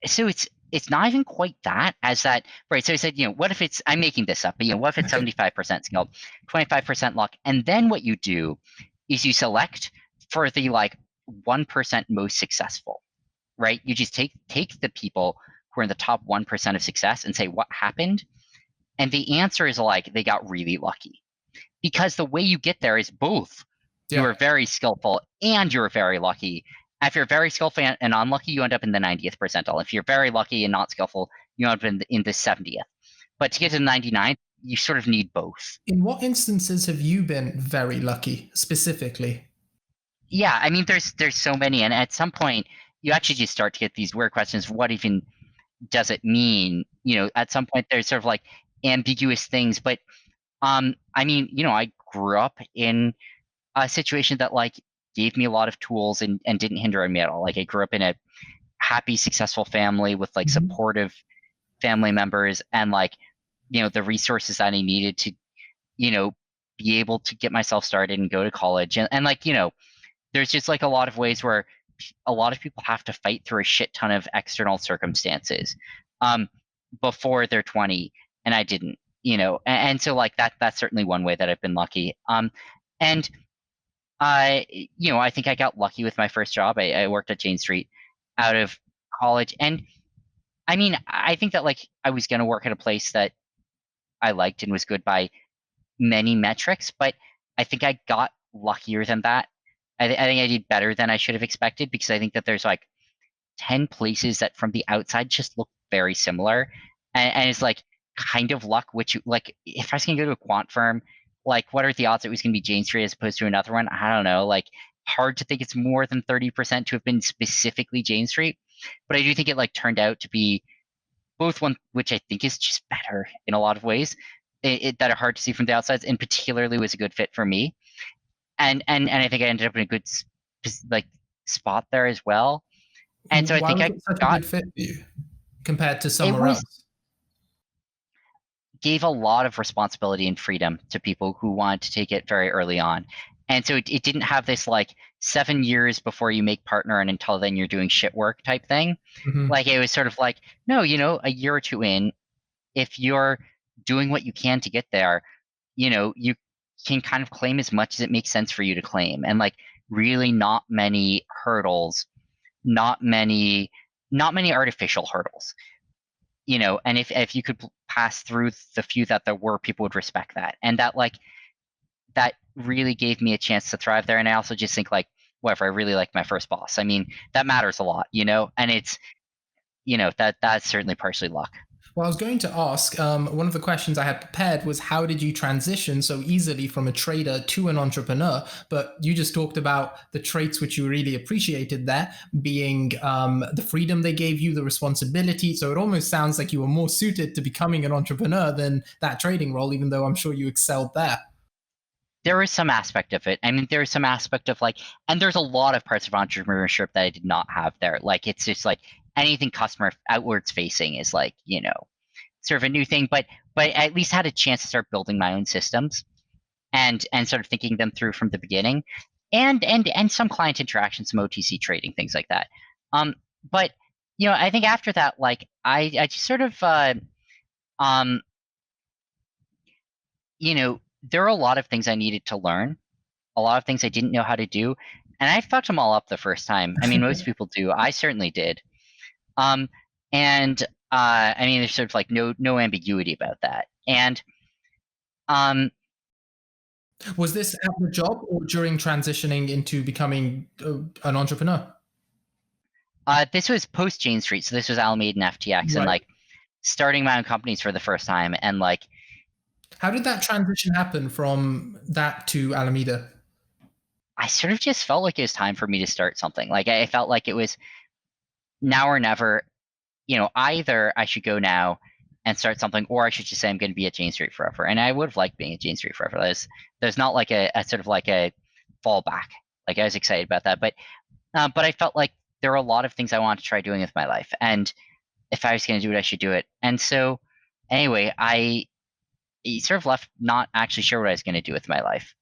[SPEAKER 2] So it's not even quite that, as that, right? So I said, you know, what if it's, I'm making this up, but you know, what if it's
[SPEAKER 1] Okay.
[SPEAKER 2] 75% skill, 25% luck, and then what you do is you select for the like 1% most successful, right? You just take the people who are in the top 1% of success and say what happened, and the answer is like they got really lucky, because the way you get there is both you
[SPEAKER 1] Yeah.
[SPEAKER 2] are very skillful and you're very lucky. If you're very skillful and unlucky, you end up in the 90th percentile. If you're very lucky and not skillful, you end up in the 70th. But to get to the 99th, you sort of need both.
[SPEAKER 1] In what instances have you been very lucky specifically?
[SPEAKER 2] Yeah, I mean, there's so many, and at some point, you actually just start to get these weird questions. What even does it mean? You know, at some point, there's sort of like ambiguous things. But I mean, you know, I grew up in a situation that like gave me a lot of tools and didn't hinder me at all. Like I grew up in a happy, successful family with like
[SPEAKER 1] Mhm.
[SPEAKER 2] supportive family members, and like, you know, the resources that I needed to, you know, be able to get myself started and go to college. And like, you know, there's just like a lot of ways where a lot of people have to fight through a shit ton of external circumstances um, before they're 20, and I didn't, you know, and so like that's certainly one way that I've been lucky. And I, you know, I think I got lucky with my first job. I worked at Jane Street out of college. And I mean, I think that like I was going to work at a place that I liked and was good by many metrics, but I think I got luckier than that. I think I did better than I should have expected, because I think that there's like 10 places that from the outside just look very similar. And it's like kind of luck, which like if I was gonna go to a quant firm, like what are the odds it was gonna be Jane Street as opposed to another one? I don't know. Like hard to think it's more than 30% to have been specifically Jane Street. But I do think it like turned out to be both one, which I think is just better in a lot of ways, that are hard to see from the outsides, and particularly was a good fit for me. And I think I ended up in a good like spot there as well. And so I
[SPEAKER 1] Why
[SPEAKER 2] think
[SPEAKER 1] was
[SPEAKER 2] I
[SPEAKER 1] it such a
[SPEAKER 2] got
[SPEAKER 1] good fit for you compared to
[SPEAKER 2] it
[SPEAKER 1] somewhere
[SPEAKER 2] was
[SPEAKER 1] else?
[SPEAKER 2] gave a lot of responsibility and freedom to people who wanted to take it very early on. And so it didn't have this like 7 years before you make partner and until then you're doing shit work type thing.
[SPEAKER 1] Hmm.
[SPEAKER 2] Like it was sort of like, no, a year or two in, if you're doing what you can to get there, you can kind of claim as much as it makes sense for you to claim. And like really not many hurdles, not many artificial hurdles. And if you could pass through the few that there were, people would respect that. And that really gave me a chance to thrive there. And I also just think like, whatever, I really like my first boss. I mean, that matters a lot, and it's, that's certainly partially luck.
[SPEAKER 1] Well, I was going to ask, one of the questions I had prepared was how did you transition so easily from a trader to an entrepreneur? But you just talked about the traits which you really appreciated there, being the freedom they gave you, the responsibility. So it almost sounds like you were more suited to becoming an entrepreneur than that trading role, even though I'm sure you excelled there.
[SPEAKER 2] There was some aspect of it. I mean, there's some aspect of like, and there's a lot of parts of entrepreneurship that I did not have there. Like, it's just like anything customer outwards facing is like, sort of a new thing, but I at least had a chance to start building my own systems and sort of thinking them through from the beginning, and some client interaction, some OTC trading, things like that. But I think after that, like I just sort of um, there are a lot of things I needed to learn, a lot of things I didn't know how to do, and I fucked them all up the first time. I mean, most people do. I certainly did. Um, and I mean, there's sort of like no ambiguity about that. And um,
[SPEAKER 1] Was this at the job or during transitioning into becoming an entrepreneur?
[SPEAKER 2] this was post Jane Street, so this was Alameda and FTX, and
[SPEAKER 1] Right.
[SPEAKER 2] like starting my own companies for the first time, and like
[SPEAKER 1] How did that transition happen from that to Alameda?
[SPEAKER 2] I sort of just felt like it was time for me to start something. Like I felt like it was now or never. Either I should go now and start something, or I should just say I'm going to be at Jane Street forever. And I would have liked being at Jane Street forever. There's not like a sort of like a fallback. Like I was excited about that, but I felt like there were a lot of things I wanted to try doing with my life, and if I was going to do it, I should do it. And so, anyway, I sort of left not actually sure what I was going to do with my life.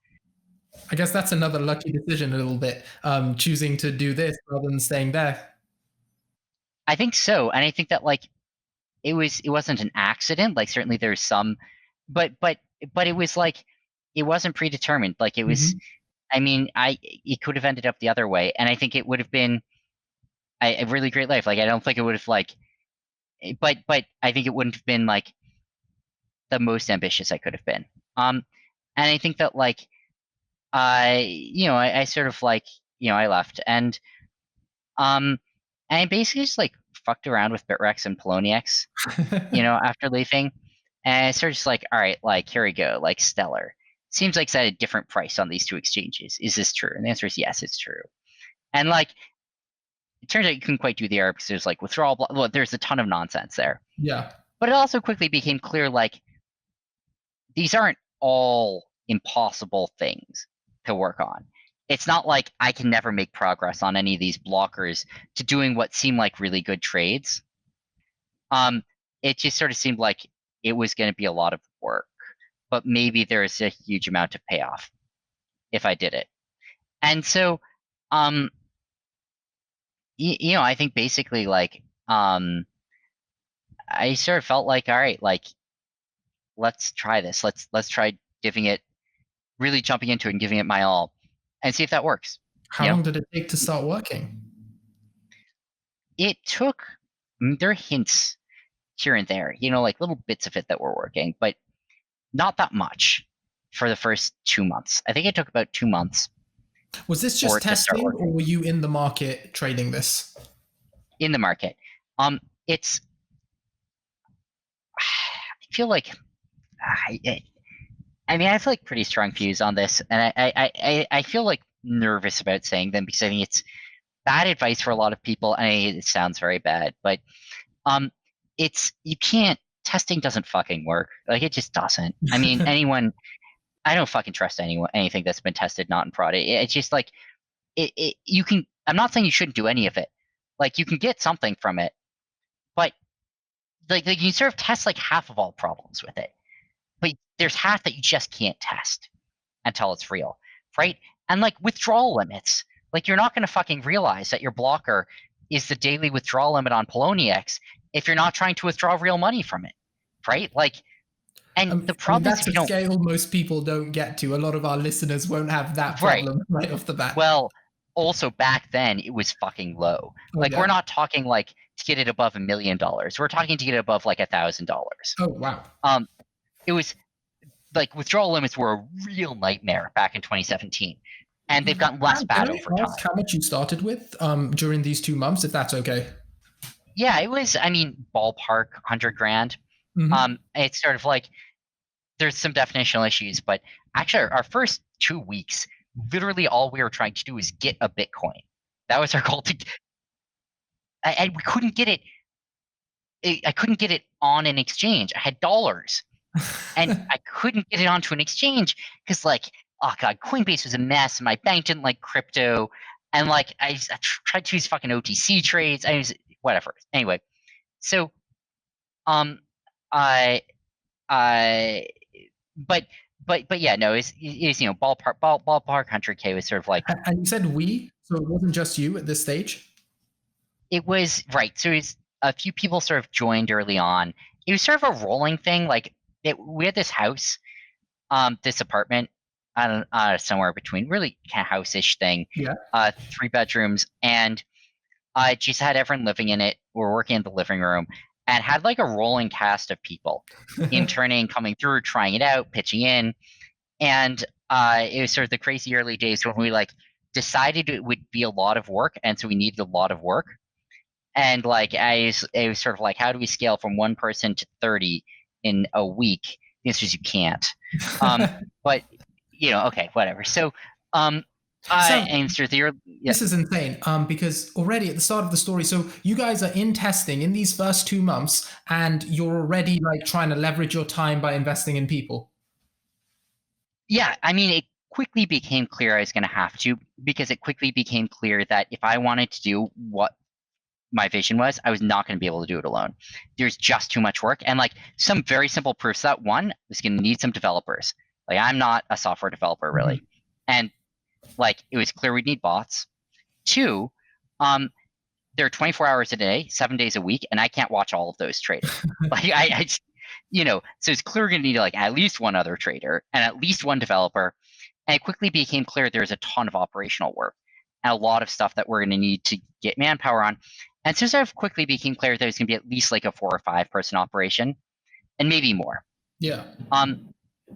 [SPEAKER 1] I guess that's another lucky decision a little bit, choosing to do this rather than staying there.
[SPEAKER 2] I think so, and I think that like it wasn't an accident. Like certainly there's some, but it was like it wasn't predetermined. Like it was.
[SPEAKER 1] Mhm.
[SPEAKER 2] I mean, it could have ended up the other way, and I think it would have been a really great life. Like I don't think it would have like, but I think it wouldn't have been like the most ambitious I could have been. And I think that like I sort of like I left um and I basically just like fucked around with Bitrex and Poloniex, after leaving. And I started just like, all right, like here we go, like Stellar. Seems like it's at a different price on these two exchanges. Is this true? And the answer is yes, it's true. And like it turns out you couldn't quite do the error because there's like withdrawal. Well, there's a ton of nonsense there.
[SPEAKER 1] Yeah.
[SPEAKER 2] But it also quickly became clear like these aren't all impossible things to work on. It's not like I can never make progress on any of these blockers to doing what seemed like really good trades. It just sort of seemed like it was going to be a lot of work, but maybe there's a huge amount of payoff if I did it. And so, um, I think basically like, I sort of felt like, all right, like, let's try this. Let's try giving it, really jumping into it and giving it my all, and see if that works.
[SPEAKER 1] How long did it take to start working?
[SPEAKER 2] It took. There are hints here and there, like little bits of it that were working, but not that much for the first 2 months. I think it took about 2 months
[SPEAKER 1] Was this
[SPEAKER 2] for
[SPEAKER 1] just
[SPEAKER 2] it to start
[SPEAKER 1] testing, or
[SPEAKER 2] working
[SPEAKER 1] were you in the market trading this?
[SPEAKER 2] in the market. It's feel like I mean, I have like pretty strong views on this, and I feel like nervous about saying them because I think it's bad advice for a lot of people. And it sounds very bad, but it's you can't. Testing doesn't fucking work. Like it just doesn't. I mean, anyone. I don't fucking trust anything that's been tested not in fraud. It's just like you can. I'm not saying you shouldn't do any of it. Like you can get something from it, but like you sort of test like half of all problems with it. But there's half that you just can't test until it's real, right? And like withdrawal limits, like you're not going to fucking realize that your blocker is the daily withdrawal limit on Poloniex if you're not trying to withdraw real money from it, right? Like, and the
[SPEAKER 1] I mean,
[SPEAKER 2] problem is
[SPEAKER 1] that's
[SPEAKER 2] if
[SPEAKER 1] a
[SPEAKER 2] you don't,
[SPEAKER 1] scale most people don't get to. A lot of our listeners won't have that
[SPEAKER 2] right?
[SPEAKER 1] problem right off the bat.
[SPEAKER 2] Well, also back then it was fucking low.
[SPEAKER 1] Oh,
[SPEAKER 2] Like
[SPEAKER 1] yeah.
[SPEAKER 2] we're not talking like to get it above $1 million. We're talking to get it above like $1,000.
[SPEAKER 1] Oh, wow.
[SPEAKER 2] It was like withdrawal limits were a real nightmare back in 2017, and they've gotten less bad over
[SPEAKER 1] Can I
[SPEAKER 2] time.
[SPEAKER 1] ask how much you started with during these 2 months, if that's okay?
[SPEAKER 2] Yeah, it was. I mean, ballpark 100 grand.
[SPEAKER 1] Mm-hmm.
[SPEAKER 2] It's sort of like there's some definitional issues, but actually, our first 2 weeks, literally all we were trying to do was get a Bitcoin. That was our goal and we couldn't get it. I couldn't get it on an exchange. I had dollars, and I couldn't get it onto an exchange because, like, oh god, Coinbase was a mess. My bank didn't like crypto, and like I tried to use fucking OTC trades. I was whatever. Anyway, so um, I but yeah, no, it's ballpark 100K was sort of like
[SPEAKER 1] And you said we, so it wasn't just you at this stage?
[SPEAKER 2] it was right. So it's a few people sort of joined early on. It was sort of a rolling thing. Like we had this house, this apartment, I don't somewhere between really kind of house-ish thing.
[SPEAKER 1] Yeah.
[SPEAKER 2] 3 bedrooms, and I just had everyone living in it. We're working in the living room, and had like a rolling cast of people interning, coming through, trying it out, pitching in, and it was sort of the crazy early days when we like decided it would be a lot of work, and so we needed a lot of work. And like it was sort of like, how do we scale from 1 person to 30 in a week? The answer is you can't. But okay, whatever. So I answered the
[SPEAKER 1] This is insane. Because already at the start of the story, so you guys are in testing in these first 2 months, and you're already like trying to leverage your time by investing in people.
[SPEAKER 2] Yeah, I mean, it quickly became clear I was going to have to, because it quickly became clear that if I wanted to do what my vision was, I was not going to be able to do it alone. There's just too much work, and like some very simple proofs that one was going to need some developers. Like I'm not a software developer really, and like it was clear we'd need bots. 2, there are 24 hours a day, 7 days a week, and I can't watch all of those trading. Like I so it's clear we're going to need like at least one other trader and at least one developer. And it quickly became clear there's a ton of operational work and a lot of stuff that we're going to need to get manpower on. And so sort of quickly became clear there's going to be at least like a 4 or 5 person operation, and maybe more.
[SPEAKER 1] Yeah.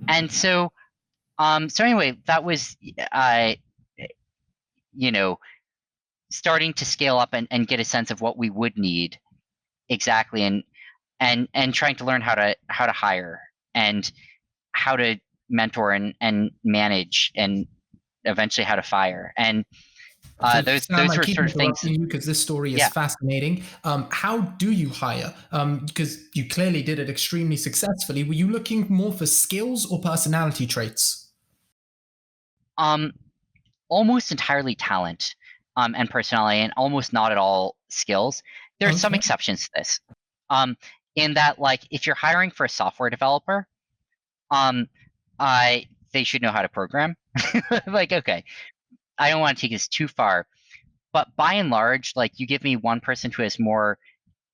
[SPEAKER 2] And so anyway, that was starting to scale up and get a sense of what we would need exactly, and trying to learn how to hire and how to mentor and manage, and eventually how to fire. And those were sort of things.
[SPEAKER 1] Because this story is fascinating. How do you hire? Because you clearly did it extremely successfully. Were you looking more for skills or personality traits?
[SPEAKER 2] Almost entirely talent, and personality, and almost not at all skills. There are some exceptions to this. In that, like, if you're hiring for a software developer, they should know how to program. Like, okay, I don't want to take this too far, but by and large, like, you give me one person who has more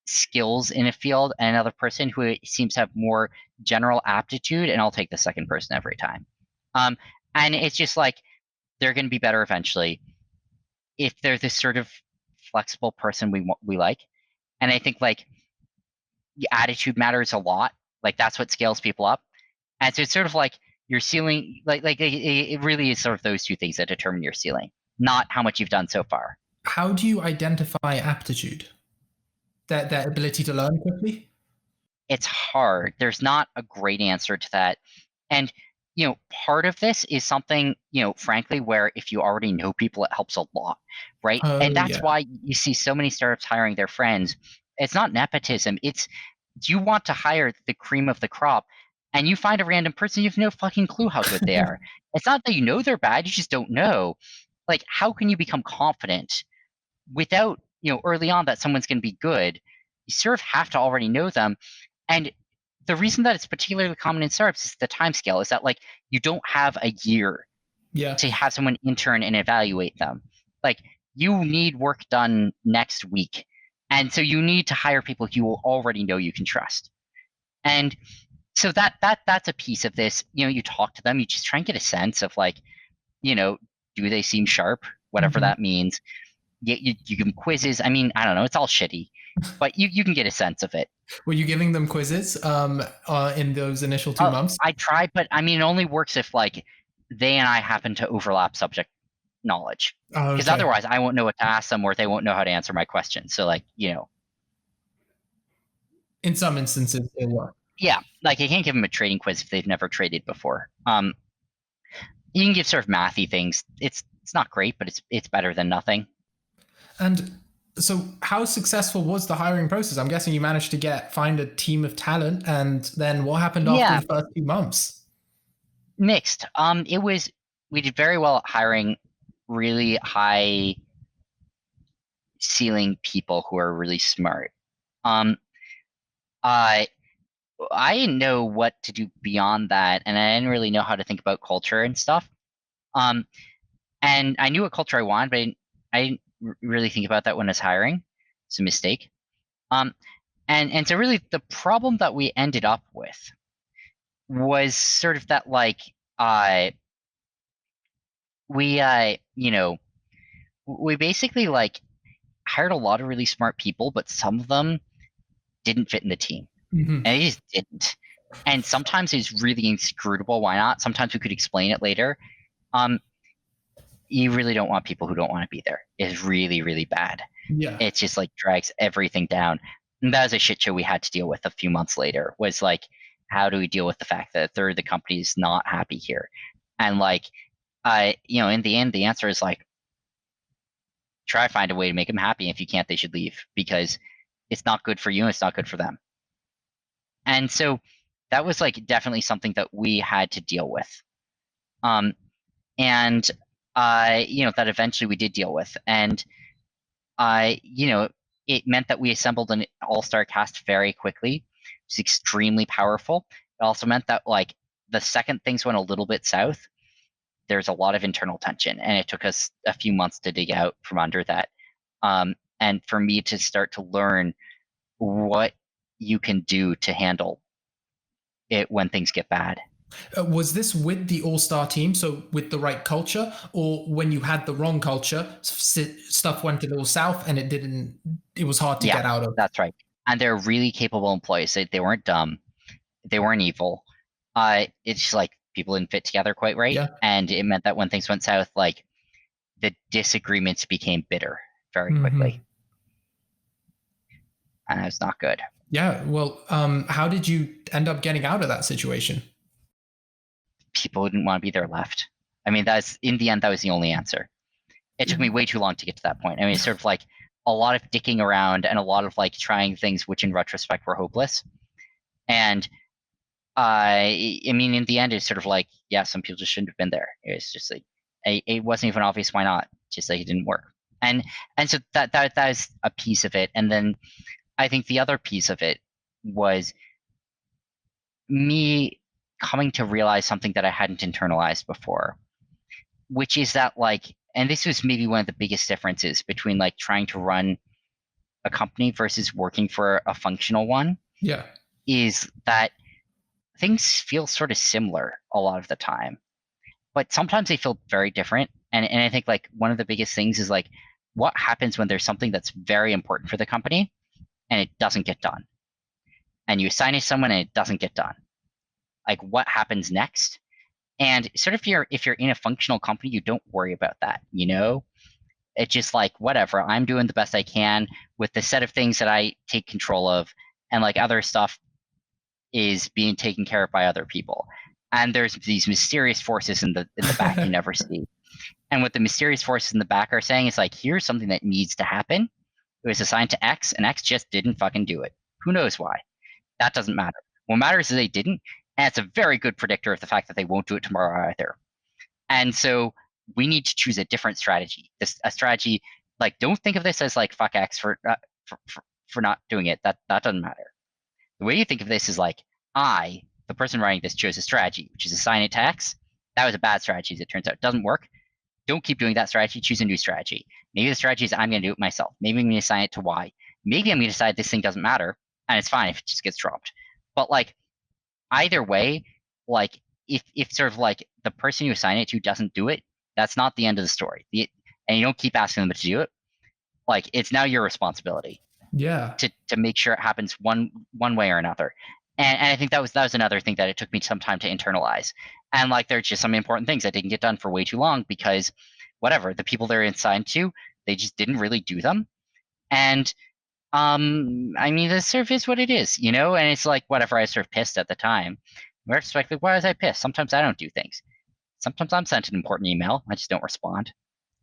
[SPEAKER 2] skills in a field and another person who seems to have more general aptitude, and I'll take the second person every time. And it's just like they're going to be better eventually if they're this sort of flexible person we like. And I think like the attitude matters a lot. Like that's what scales people up. And so it's sort of like your ceiling, like it really is sort of those two things that determine your ceiling, not how much you've done so far.
[SPEAKER 1] How do you identify aptitude? That ability to learn quickly?
[SPEAKER 2] it's hard. There's not a great answer to that. And, part of this is something, frankly, where if you already know people, it helps a lot, right? And
[SPEAKER 1] Oh,
[SPEAKER 2] that's
[SPEAKER 1] yeah.
[SPEAKER 2] why you see so many startups hiring their friends. It's not nepotism. It's you want to hire the cream of the crop, and you find a random person, you have no fucking clue how good they are. It's not that you know they're bad, you just don't know. Like, how can you become confident without, early on that someone's going to be good? You sort of have to already know them. And the reason that it's particularly common in startups is the time scale is that, like, you don't have a year
[SPEAKER 1] Yeah.
[SPEAKER 2] to have someone intern and evaluate them. Like, you need work done next week. And so you need to hire people you already know you can trust. And so that's a piece of this. You talk to them, you just try and get a sense of, like, you know, do they seem sharp? Whatever
[SPEAKER 1] Mhm.
[SPEAKER 2] that means. You give them quizzes. I mean, I don't know, it's all shitty, but you can get a sense of it.
[SPEAKER 1] Were you giving them quizzes in those initial 2 months?
[SPEAKER 2] I try, but I mean, it only works if, like, they and I happen to overlap subject knowledge,
[SPEAKER 1] Oh,
[SPEAKER 2] because
[SPEAKER 1] okay.
[SPEAKER 2] otherwise I won't know what to ask them or they won't know how to answer my questions. So, like,
[SPEAKER 1] In some instances, it worked.
[SPEAKER 2] yeah, like, I can't give them a trading quiz if they've never traded before. You can give sort of mathy things. It's not great, but it's better than nothing.
[SPEAKER 1] And so, how successful was the hiring process? I'm guessing you managed to find a team of talent, and then what happened after
[SPEAKER 2] Yeah,
[SPEAKER 1] the first 2 months?
[SPEAKER 2] mixed. We did very well at hiring really high ceiling people who are really smart. Um, I I didn't know what to do beyond that, and I didn't really know how to think about culture and stuff. Um, and I knew what culture I wanted, but I didn't really think about that when I was hiring. It's a mistake. Um, and so really the problem that we ended up with was sort of that, like, uh, we we basically, like, hired a lot of really smart people, but some of them didn't fit in the team,
[SPEAKER 1] Hmm.
[SPEAKER 2] and they just didn't. And sometimes it's really inscrutable. Why not? Sometimes we could explain it later. Um, you really don't want people who don't want to be there. It's really, really bad.
[SPEAKER 1] Yeah.
[SPEAKER 2] It just, like, drags everything down. And that was a shit show we had to deal with a few months later. Was like, how do we deal with the fact that a third of the company is not happy here? And, like, in the end, the answer is, like, try to find a way to make them happy. If you can't, they should leave, because it's not good for you and it's not good for them. And so that was, like, definitely something that we had to deal with. Um, and that eventually we did deal with. And it meant that we assembled an all-star cast very quickly. It was extremely powerful. It also meant that, like, the second things went a little bit south, there's a lot of internal tension, and it took us a few months to dig out from under that. And for me to start to learn what you can do to handle it when things get bad.
[SPEAKER 1] Was this with the all-star team, so with the right culture, or when you had the wrong culture, stuff went a little south and it was hard to
[SPEAKER 2] Yeah,
[SPEAKER 1] get out of?
[SPEAKER 2] that's right. And they're really capable employees. They weren't dumb. They weren't evil. It's just, like, people didn't fit together quite right,
[SPEAKER 1] Yeah.
[SPEAKER 2] and it meant that when things went south, like, the disagreements became bitter very quickly,
[SPEAKER 1] Hmm.
[SPEAKER 2] and it was not good.
[SPEAKER 1] Yeah. Well, how did you end up getting out of that situation?
[SPEAKER 2] People didn't want to be there left. I mean, that's in the end, that was the only answer. It took me way too long to get to that point. I mean, it's sort of like a lot of dicking around and a lot of, like, trying things which in retrospect were hopeless. And I mean, in the end, it's sort of like, yeah, some people just shouldn't have been there. It's just like, it wasn't even obvious why not. Just like, it didn't work. And and so that is a piece of it. And then I think the other piece of it was me coming to realize something that I hadn't internalized before, which is that, like, and this was maybe one of the biggest differences between, like, trying to run a company versus working for a functional one,
[SPEAKER 1] Yeah.
[SPEAKER 2] is that things feel sort of similar a lot of the time, but sometimes they feel very different. And I think, like, one of the biggest things is, like, what happens when there's something that's very important for the company and it doesn't get done, and you assign it to someone and it doesn't get done. Like, what happens next? And sort of, if you're in a functional company, you don't worry about that. It's just like, whatever, I'm doing the best I can with the set of things that I take control of, and, like, other stuff, is being taken care of by other people. And there's these mysterious forces in the back you never see. And what the mysterious forces in the back are saying is like, here's something that needs to happen. It was assigned to X, and X just didn't fucking do it. Who knows why? That doesn't matter. What matters is they didn't, and it's a very good predictor of the fact that they won't do it tomorrow either. And so we need to choose a different strategy. A strategy like, don't think of this as like fuck X for not doing it. That doesn't matter. The way you think of this is like, the person writing this, chose a strategy, which is assign it to X. That was a bad strategy, as it turns out. It doesn't work. Don't keep doing that strategy. Choose a new strategy. Maybe the strategy is I'm going to do it myself. Maybe I'm going to assign it to Y. Maybe I'm going to decide this thing doesn't matter, and it's fine if it just gets dropped. But like, either way, like if sort of like the person you assign it to doesn't do it, that's not the end of the story. And you don't keep asking them to do it. Like, it's now your responsibility.
[SPEAKER 1] Yeah.
[SPEAKER 2] To make sure it happens one way or another. And I think that was another thing that it took me some time to internalize. And like, there's just some important things that didn't get done for way too long because whatever, the people they're assigned to, they just didn't really do them. And I mean, this sort of is what it is, you know? And it's like, whatever, I was sort of pissed at the time. Retrospectively, why was I pissed? Sometimes I don't do things. Sometimes I'm sent an important email. I just don't respond.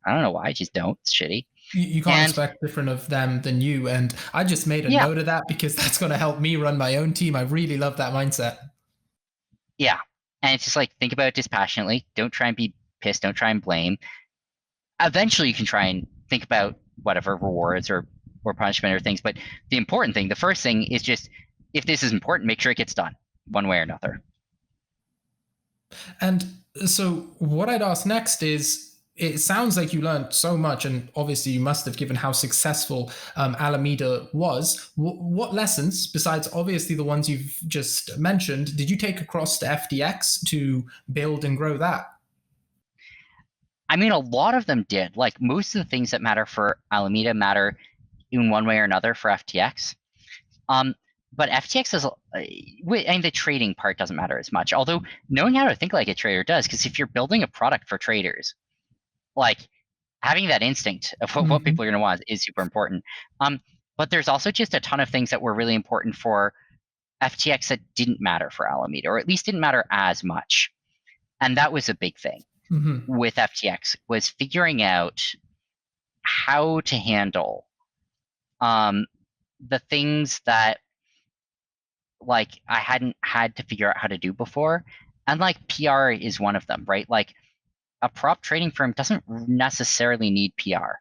[SPEAKER 2] I don't know why. I just don't. It's shitty.
[SPEAKER 1] You can't expect different of them than you. And I just made a note of that because that's going to help me run my own team. I really love that mindset.
[SPEAKER 2] Yeah. And it's just like, think about it dispassionately. Don't try and be pissed. Don't try and blame. Eventually, you can try and think about whatever rewards or punishment or things. But the important thing, the first thing is just, if this is important, make sure it gets done one way or another.
[SPEAKER 1] And so what I'd ask next is, it sounds like you learned so much, and obviously you must have, given how successful Alameda was. What lessons, besides obviously the ones you've just mentioned, did you take across to FTX to build and grow that?
[SPEAKER 2] I mean, a lot of them did. Like, most of the things that matter for Alameda matter in one way or another for FTX. But FTX is, and the trading part doesn't matter as much, although knowing how to think like a trader does, because if you're building a product for traders, like, having that instinct of what people are going to want is super important. But there's also just a ton of things that were really important for FTX that didn't matter for Alameda, or at least didn't matter as much. And that was a big thing with FTX, was figuring out how to handle the things that, like, I hadn't had to figure out how to do before. And like, PR is one of them, right? Like, a prop trading firm doesn't necessarily need PR.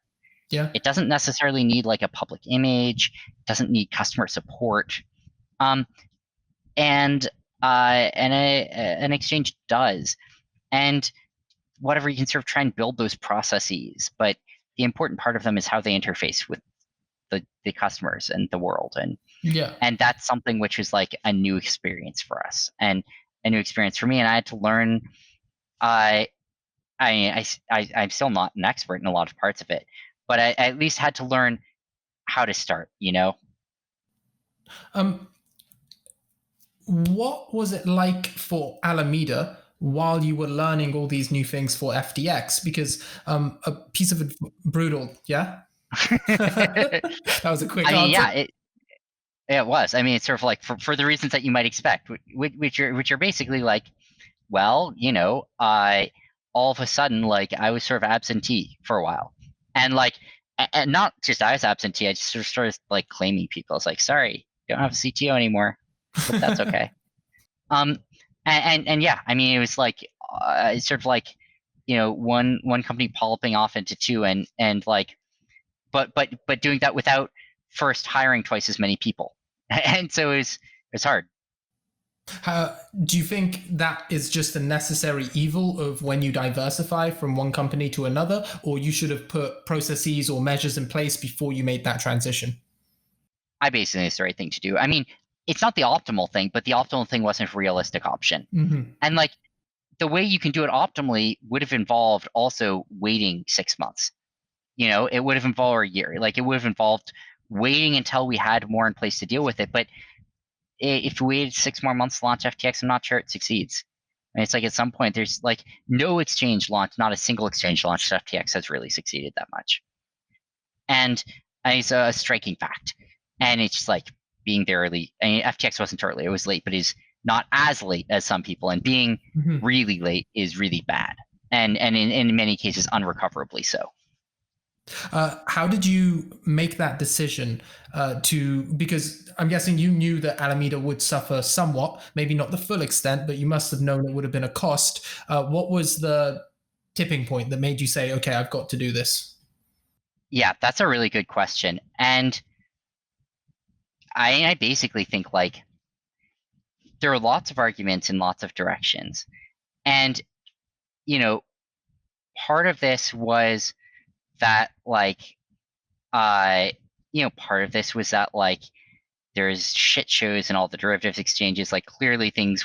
[SPEAKER 1] Yeah.
[SPEAKER 2] It doesn't necessarily need like a public image. It doesn't need customer support. And an exchange does. And whatever, you can sort of try and build those processes, but the important part of them is how they interface with the customers and the world. And that's something which is like a new experience for us, and a new experience for me. And I had to learn. I'm still not an expert in a lot of parts of it, but I at least had to learn how to start, you know?
[SPEAKER 1] What was it like for Alameda while you were learning all these new things for FTX? Because a piece of it, brutal, yeah? That was a quick answer.
[SPEAKER 2] Yeah, it was. I mean, it's sort of like for the reasons that you might expect, which are basically like, well, you know, all of a sudden, like, I was sort of absentee for a while, and like, and not just I was absentee, I just sort of started like claiming people. It's like, sorry, don't have a CTO anymore, but that's okay. And yeah, I mean, it was like, it's sort of like, you know, one company polyping off into two, and like, but doing that without first hiring twice as many people, and so it's hard.
[SPEAKER 1] Do you think that is just a necessary evil of when you diversify from one company to another, or you should have put processes or measures in place before you made that transition?
[SPEAKER 2] I basically think it's the right thing to do. I mean, it's not the optimal thing, but the optimal thing wasn't a realistic option. And like, the way you can do it optimally would have involved also waiting 6 months. You know, it would have involved a year. Like, it would have involved waiting until we had more in place to deal with it. But if we waited 6 more months to launch FTX, I'm not sure it succeeds. And it's like, at some point, there's like no exchange launch, not a single exchange launch at FTX has really succeeded that much. And it's a striking fact. And it's just like, being there early. I mean, FTX wasn't early; it was late, but is not as late as some people. And being really late is really bad, and in many cases unrecoverably so.
[SPEAKER 1] How did you make that decision because I'm guessing you knew that Alameda would suffer somewhat, maybe not the full extent, but you must have known it would have been a cost. What was the tipping point that made you say, okay, I've got to do this?
[SPEAKER 2] Yeah, that's a really good question. And I basically think like there are lots of arguments in lots of directions. And, you know, part of this was that like part of this was that like there's shit shows in all the derivatives exchanges. Like clearly things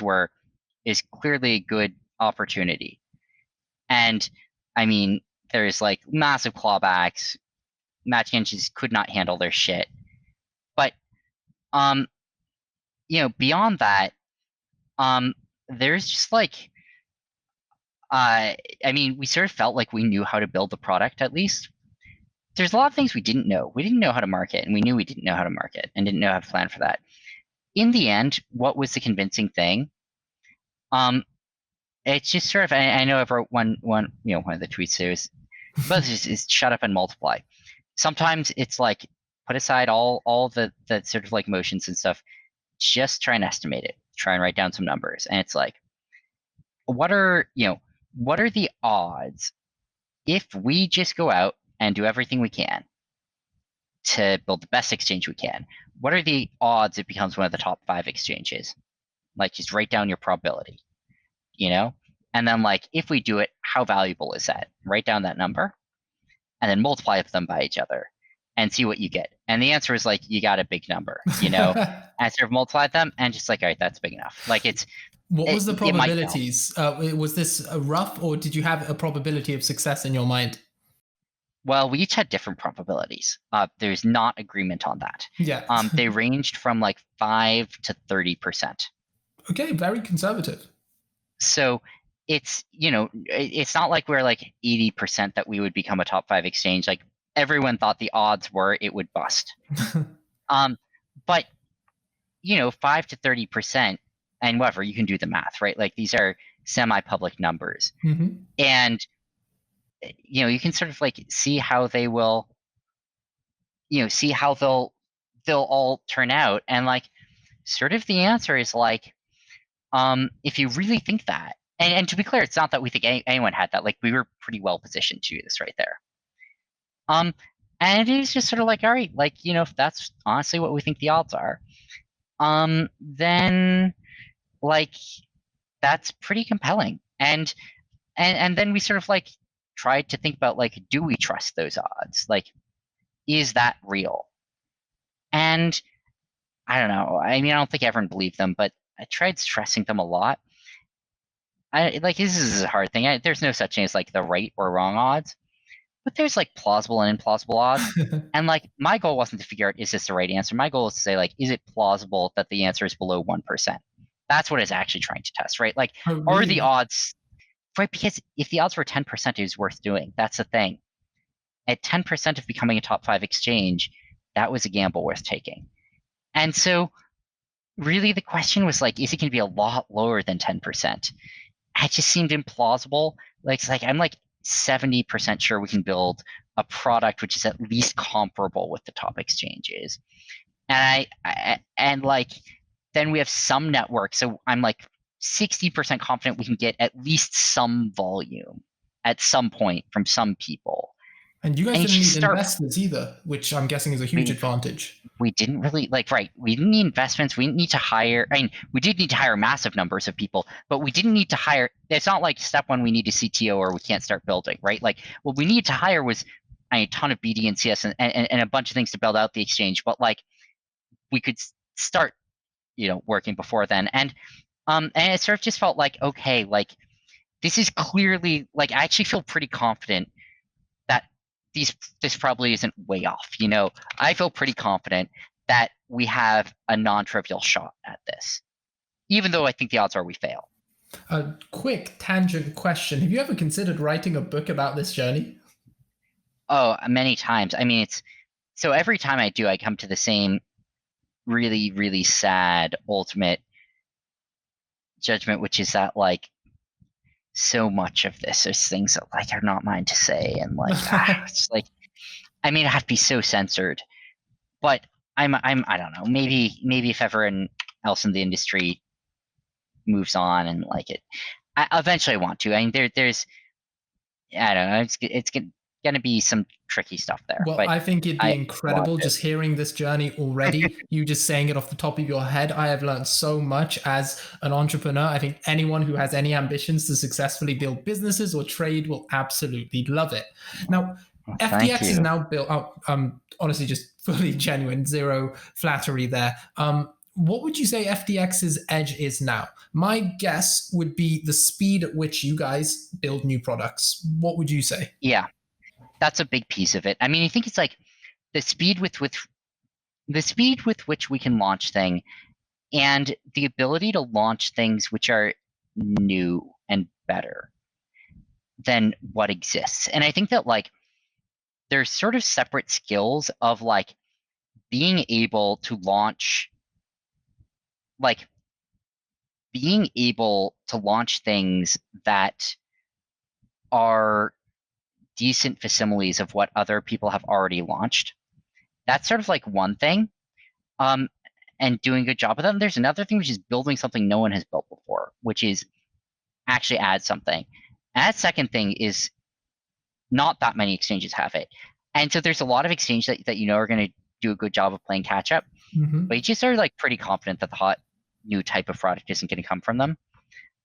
[SPEAKER 2] is clearly a good opportunity. And I mean, there's like massive clawbacks. Matching engines could not handle their shit. But beyond that, there's just like I mean, we sort of felt like we knew how to build the product at least. There's a lot of things we didn't know. We didn't know how to market, and we knew we didn't know how to market and didn't know how to plan for that. In the end, what was the convincing thing? It's just sort of I know I wrote one of the tweets there but is shut up and multiply. Sometimes it's like put aside all the sort of like motions and stuff, just try and estimate it. Try and write down some numbers. And it's like, what are the odds if we just go out and do everything we can to build the best exchange we can? What are the odds it becomes one of the top 5 exchanges? Like just write down your probability, and then like if we do it, how valuable is that? Write down that number and then multiply them by each other and see what you get. And the answer is like you got a big number, and sort of multiply them and just like, all right, that's big enough. Like
[SPEAKER 1] what was the probabilities? Was this a rough, or did you have a probability of success in your mind?
[SPEAKER 2] Well, we each had different probabilities. There's not agreement on that.
[SPEAKER 1] Yeah.
[SPEAKER 2] They ranged from like 5 to 30%.
[SPEAKER 1] Okay, very conservative.
[SPEAKER 2] So it's it's not like we're like 80% that we would become a top 5 exchange. Like everyone thought the odds were it would bust. But 5 to 30%, and whatever, you can do the math, right? Like these are semi-public numbers, and you can sort of like see how they will, see how they'll all turn out, and like sort of the answer is like, if you really think that, and to be clear, it's not that we think anyone had that. Like we were pretty well positioned to do this right there. And it is just sort of like, all right, like if that's honestly what we think the odds are, then like that's pretty compelling. And then we sort of like tried to think about like, do we trust those odds? Like, is that real? And I don't know. I mean, I don't think everyone believed them, but I tried stressing them a lot. This is a hard thing. There's no such thing as like the right or wrong odds, but there's like plausible and implausible odds. And like my goal wasn't to figure out, is this the right answer? My goal is to say like, is it plausible that the answer is below 1%? That's what it's actually trying to test, right? Like, are the odds, right? Because if the odds were 10%, it was worth doing. That's the thing. At 10% of becoming a top 5 exchange, that was a gamble worth taking. And so really the question was like, is it going to be a lot lower than 10%? It just seemed implausible. Like, it's like, I'm like 70% sure we can build a product which is at least comparable with the top exchanges. And and like, then we have some network. So I'm like 60% confident we can get at least some volume at some point from some people.
[SPEAKER 1] And you guys didn't need investors either, which I'm guessing is a huge advantage.
[SPEAKER 2] We didn't really we didn't need investments. We didn't need to hire. I mean, we did need to hire massive numbers of people, but we didn't need to hire. It's not like step 1, we need a CTO or we can't start building, right? Like what we needed to hire was a ton of BD and CS and a bunch of things to build out the exchange. But like we could start, working before then. And it sort of just felt like, okay, like this is clearly like, I actually feel pretty confident that this probably isn't way off. I feel pretty confident that we have a non-trivial shot at this, even though I think the odds are we fail.
[SPEAKER 1] A quick tangent question. Have you ever considered writing a book about this journey?
[SPEAKER 2] Oh, many times. I mean, so every time I do, I come to the same really, really sad ultimate judgment, which is that like so much of this is things that like are not mine to say, and like it's like, I mean, I have to be so censored, but I don't know, maybe if everyone else in the industry moves on and like it, eventually I want to. I mean, there's I don't know, it's gonna be some tricky stuff there,
[SPEAKER 1] Well,
[SPEAKER 2] but
[SPEAKER 1] I think it'd be
[SPEAKER 2] I want
[SPEAKER 1] incredible
[SPEAKER 2] it.
[SPEAKER 1] just hearing this journey already. You just saying it off the top of your head. I have learned so much as an entrepreneur. I think anyone who has any ambitions to successfully build businesses or trade will absolutely love it. Now,
[SPEAKER 2] Well, thank
[SPEAKER 1] FTX is
[SPEAKER 2] you.
[SPEAKER 1] now built up. Honestly, just fully genuine, zero flattery there. What would you say FTX's edge is now? My guess would be the speed at which you guys build new products. What would you say?
[SPEAKER 2] Yeah, that's a big piece of it. I mean, I think it's like the speed with which we can launch things, and the ability to launch things which are new and better than what exists. And I think that like there's sort of separate skills of like being able to launch, like being able to launch things that are decent facsimiles of what other people have already launched. That's sort of like one thing. Um, and doing a good job of that. And there's another thing, which is building something no one has built before, which is actually add something. And that second thing is not that many exchanges have it. And so there's a lot of exchanges that you know are going to do a good job of playing catch up,
[SPEAKER 1] Mm-hmm.
[SPEAKER 2] but you just are like pretty confident that the hot new type of product isn't going to come from them.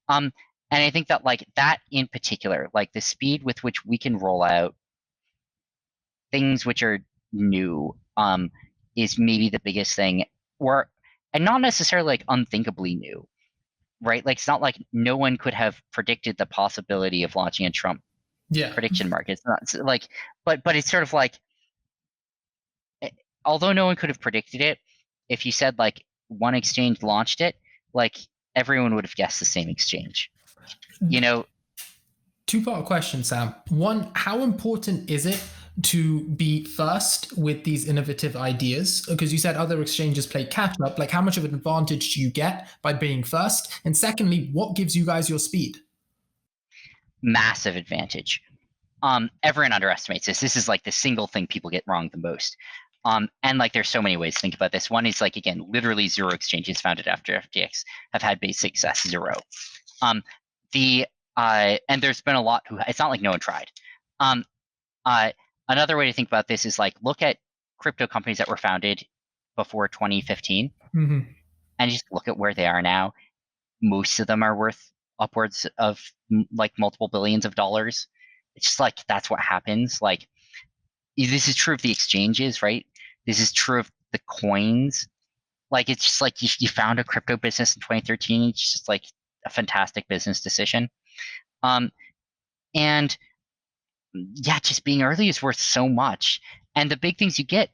[SPEAKER 2] And I think that like that in particular, like the speed with which we can roll out things which are new, is maybe the biggest thing. Or and not necessarily like unthinkably new, right? Like it's not like no one could have predicted the possibility of launching a Trump
[SPEAKER 1] Yeah.
[SPEAKER 2] prediction market. It's not it's like, but it's sort of like, although no one could have predicted it, if you said like one exchange launched it, like everyone would have guessed the same exchange. You know,
[SPEAKER 1] Two-part question, Sam. One, how important is it to be first with these innovative ideas? Because you said other exchanges play catch up. Like, how much of an advantage do you get by being first? And secondly, what gives you guys your speed?
[SPEAKER 2] massive advantage. Everyone underestimates this. This is like the single thing people get wrong the most. And like there's so many ways to think about this. One is like, again, literally zero exchanges founded after FTX have had base success, zero. And there's been a lot who, it's not like no one tried. Um, Another way to think about this is like look at crypto companies that were founded before 2015
[SPEAKER 1] Mm-hmm.
[SPEAKER 2] and just look at where they are now. Most of them are worth upwards of like multiple billions of dollars. It's just like that's what happens. Like this is true of the exchanges, right? This is true of the coins. Like it's just like you found a crypto business in 2013. It's just like a fantastic business decision. And yeah, just being early is worth so much. And the big things you get